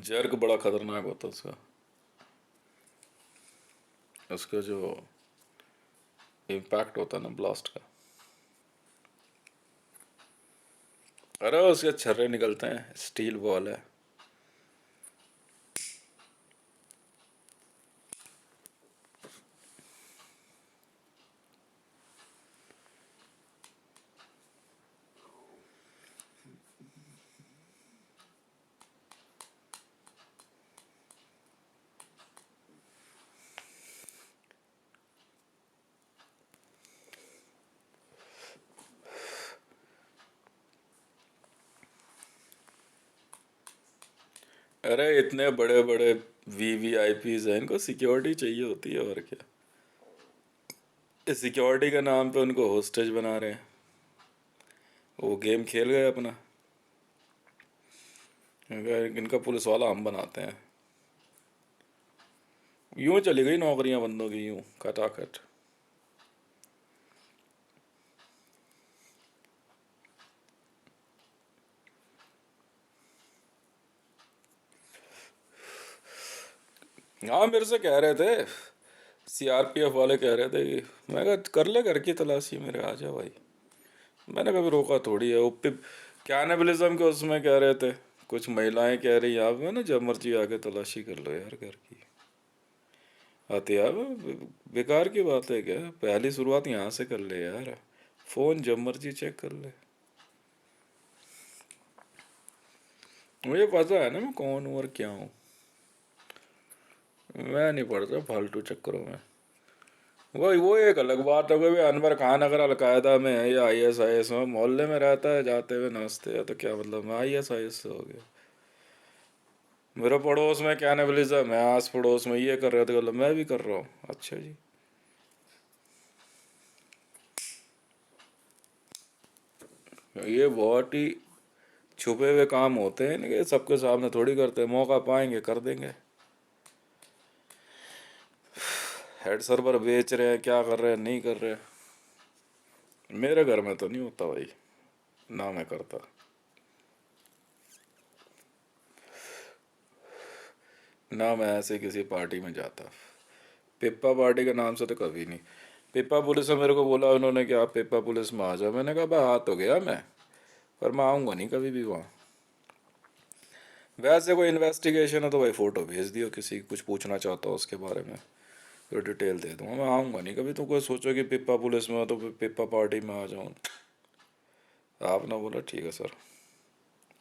जर्क बड़ा खतरनाक होता है उसका, उसका जो इम्पैक्ट होता है ना ब्लास्ट का, अरे उसके छर्रे निकलते हैं, स्टील बॉल है। अरे इतने बड़े बड़े वीवीआईपीज हैं, इनको सिक्योरिटी चाहिए होती है, और क्या। इस सिक्योरिटी के नाम पे उनको होस्टेज बना रहे हैं। वो गेम खेल गए अपना। इनका पुलिस वाला हम बनाते हैं। यूं चली गई नौकरियां बंदों की, यूं खटाखट। हाँ, मेरे से कह रहे थे, सीआरपीएफ वाले कह रहे थे कि मैं कहा कर ले घर की तलाशी, मेरे आ जा भाई। मैंने कभी रोका थोड़ी है। वो कैनिबलिज्म के उसमें कह रहे थे, कुछ महिलाएं कह रही आप में ना, जब मर्जी आके तलाशी कर लो यार घर की। आते यार, बेकार की बात है क्या? पहली शुरुआत यहाँ से कर ले यार, फोन जब मर्जी चेक कर ले। मुझे पता है ना मैं कौन हूँ और क्या हूँ। मैं नहीं पड़ता फालतू चक्करों में। वो एक अलग बात है कि भाई अनवर खान अगर अलकायदा में है या आईएसआईएस में, मोहल्ले में रहता है, जाते हुए नाचते हैं, तो क्या मतलब मैं आईएसआईएस से हो गया? मेरे पड़ोस में कैनिबलिज्म है, आस पड़ोस में ये कर रहे थे, मतलब मैं भी कर रहा हूँ। अच्छा जी। ये बहुत ही छुपे हुए काम होते हैं कि सबके सामने थोड़ी करते हैं, मौका पाएंगे कर देंगे। हेड सर्वर बेच रहे हैं, क्या कर रहे हैं नहीं कर रहे हैं। मेरे घर में तो नहीं होता भाई, ना मैं करता। ना मैं ऐसे किसी पार्टी में जाता। पिप्पा पार्टी के नाम से तो कभी नहीं। पिप्पा पुलिस ने मेरे को बोला उन्होंने कि आप पिप्पा पुलिस में आ जाओ, मैंने कहा भाई आ तो गया मैं, पर मैं आऊँगा नहीं कभी भी वहाँ। वैसे कोई इन्वेस्टिगेशन है तो भाई फ़ोटो भेज दियो, किसी कुछ पूछना चाहता हो उसके बारे में तो डिटेल दे दूँगा। मैं आऊँगा नहीं कभी। तो कोई सोचो कि पिप्पा पुलिस में हो तो पिप्पा पार्टी में आ जाऊँ। आपने बोला ठीक है सर।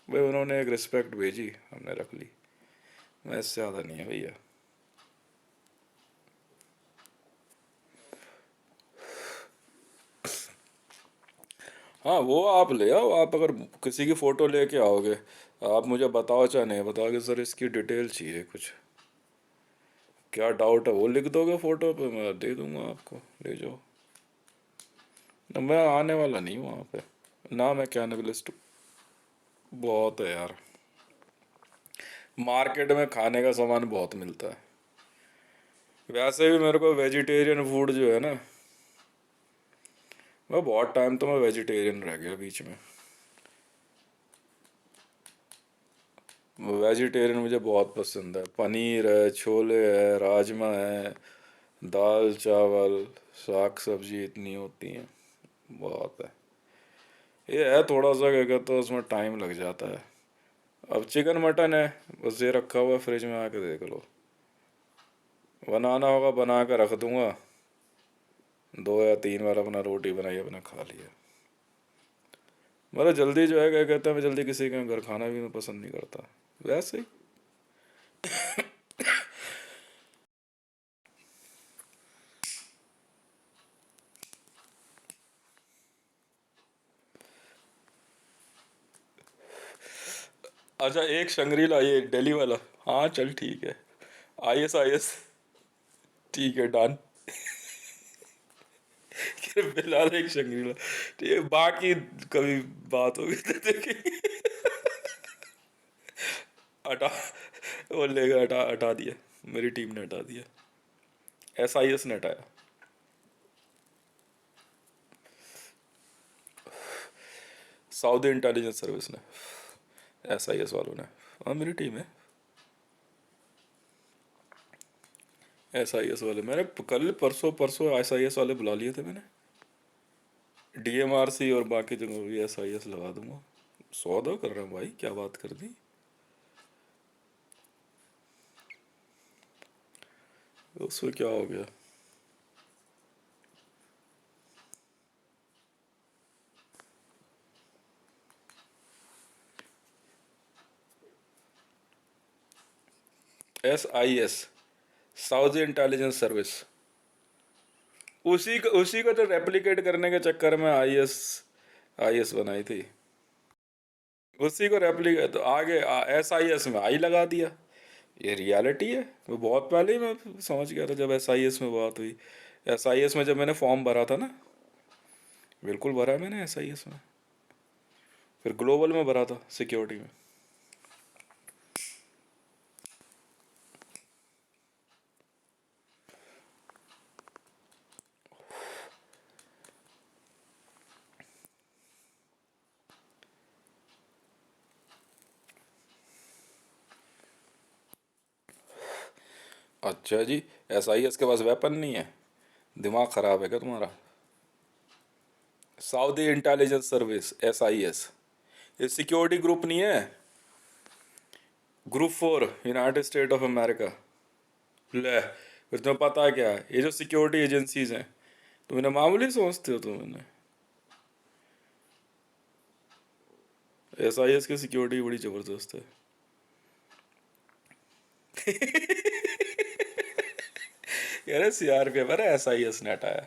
भाई उन्होंने एक रिस्पेक्ट भेजी, हमने रख ली। मैं इससे ज़्यादा नहीं है भैया। हाँ, वो आप ले आओ। आप अगर किसी की फ़ोटो लेके आओगे, आप मुझे बताओ चाहे नहीं बताओ कि सर इसकी डिटेल चाहिए कुछ, क्या डाउट है, वो लिख दोगे फ़ोटो पे, मैं दे दूंगा आपको, ले जाओ। ना मैं आने वाला नहीं हूँ वहाँ पे, ना मैं कैनिबलिस्ट हूँ। बहुत है यार, मार्केट में खाने का सामान बहुत मिलता है। वैसे भी मेरे को वेजिटेरियन फूड जो है ना, मैं बहुत टाइम तो मैं वेजिटेरियन रह गया बीच में। वेजिटेरियन मुझे बहुत पसंद है। पनीर है, छोले है, राजमा है, दाल चावल, साग सब्जी इतनी होती हैं, बहुत है। ये है थोड़ा सा क्या कहते हैं उसमें टाइम लग जाता है। अब चिकन मटन है, बस ये रखा हुआ फ्रिज में, आके देख लो। बनाना होगा बना कर रख दूंगा, 2 या 3 बार अपना रोटी बनाई अपना खा लिया। मतलब जल्दी जो है क्या कहते हैं, मैं जल्दी किसी के घर खाना भी मैं पसंद नहीं करता वैसे ही। अच्छा, एक शंग्रीला ये दिल्ली वाला, हाँ चल ठीक है। आईएसआईएस, ठीक है डन। फिलहाल एक शंग्रीला, ठीक है, बाकी कभी बात होगी तो देखेंगे। हटा, वो लेगा, हटा हटा दिया, मेरी टीम ने हटा दिया। एसआईएस ने हटाया। सऊदी इंटेलिजेंस सर्विस ने, एसआईएस वालों ने। हाँ मेरी टीम है एसआईएस वाले। मैंने कल परसों परसों एसआईएस वाले बुला लिए थे मैंने। डीएमआरसी और बाकी जगह भी एसआईएस लगा दूंगा। सौदा कर रहा हूँ भाई, क्या बात कर दी। उसमें क्या हो गया? SIS, Saudi intelligence service. उसी को तो रेप्लिकेट करने के चक्कर में आईएस आईएस बनाई थी। उसी को रेप्लिका तो आगे SIS में आई लगा दिया। ये रियलिटी है। वो बहुत पहले ही मैं समझ गया था जब SIS में बात हुई। SIS में जब मैंने फॉर्म भरा था ना, बिल्कुल भरा है मैंने SIS में। फिर ग्लोबल में भरा था सिक्योरिटी में। अच्छा जी, SIS के पास वेपन नहीं है? दिमाग खराब है क्या तुम्हारा? सऊदी इंटेलिजेंस सर्विस, SIS, ये सिक्योरिटी ग्रुप नहीं है? Group 4, United state of America. ले, फिर तुम्हें पता है क्या है? ये जो सिक्योरिटी एजेंसीज हैं, तुम इन्हें मामूली समझते हो? तुम इन्हें, SIS की सिक्योरिटी बड़ी जबरदस्त है। कह रहे CRPF है, SIS ने हटाया।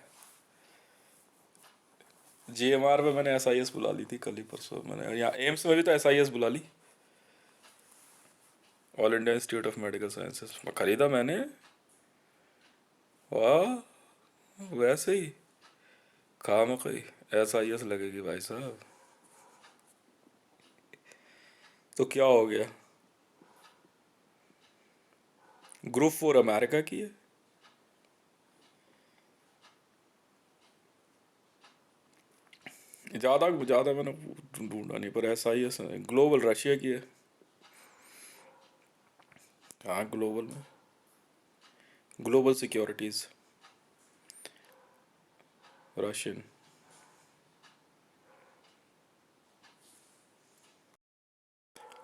GMR पे मैंने SIS बुला ली थी कल ही परसों। मैंने यहाँ एम्स में भी तो SIS बुला ली, all India institute of medical sciences. खरीदा मैंने। वाह, वैसे ही काम कोई SIS लगेगी भाई साहब। तो क्या हो गया? ग्रुप 4 अमेरिका की है। ज़्यादा ज़्यादा मैंने ढूंढा नहीं, पर SIS ग्लोबल रशिया की है। हाँ, ग्लोबल में, ग्लोबल सिक्योरिटीज़, रशियन।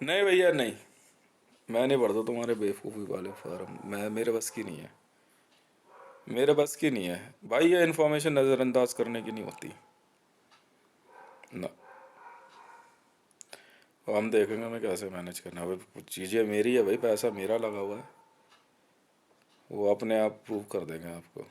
नहीं भैया नहीं, मैं नहीं भरता तुम्हारे बेवकूफ़ी वाले फार्म। मैं, मेरे बस की नहीं है। मेरे बस की नहीं है भाई, ये इन्फॉर्मेशन नज़रअंदाज करने की नहीं होती ना। अब हम देखेंगे मैं कैसे मैनेज करना है। अब चीज़ें मेरी है भाई, पैसा मेरा लगा हुआ है, वो अपने आप प्रूव कर देंगे आपको।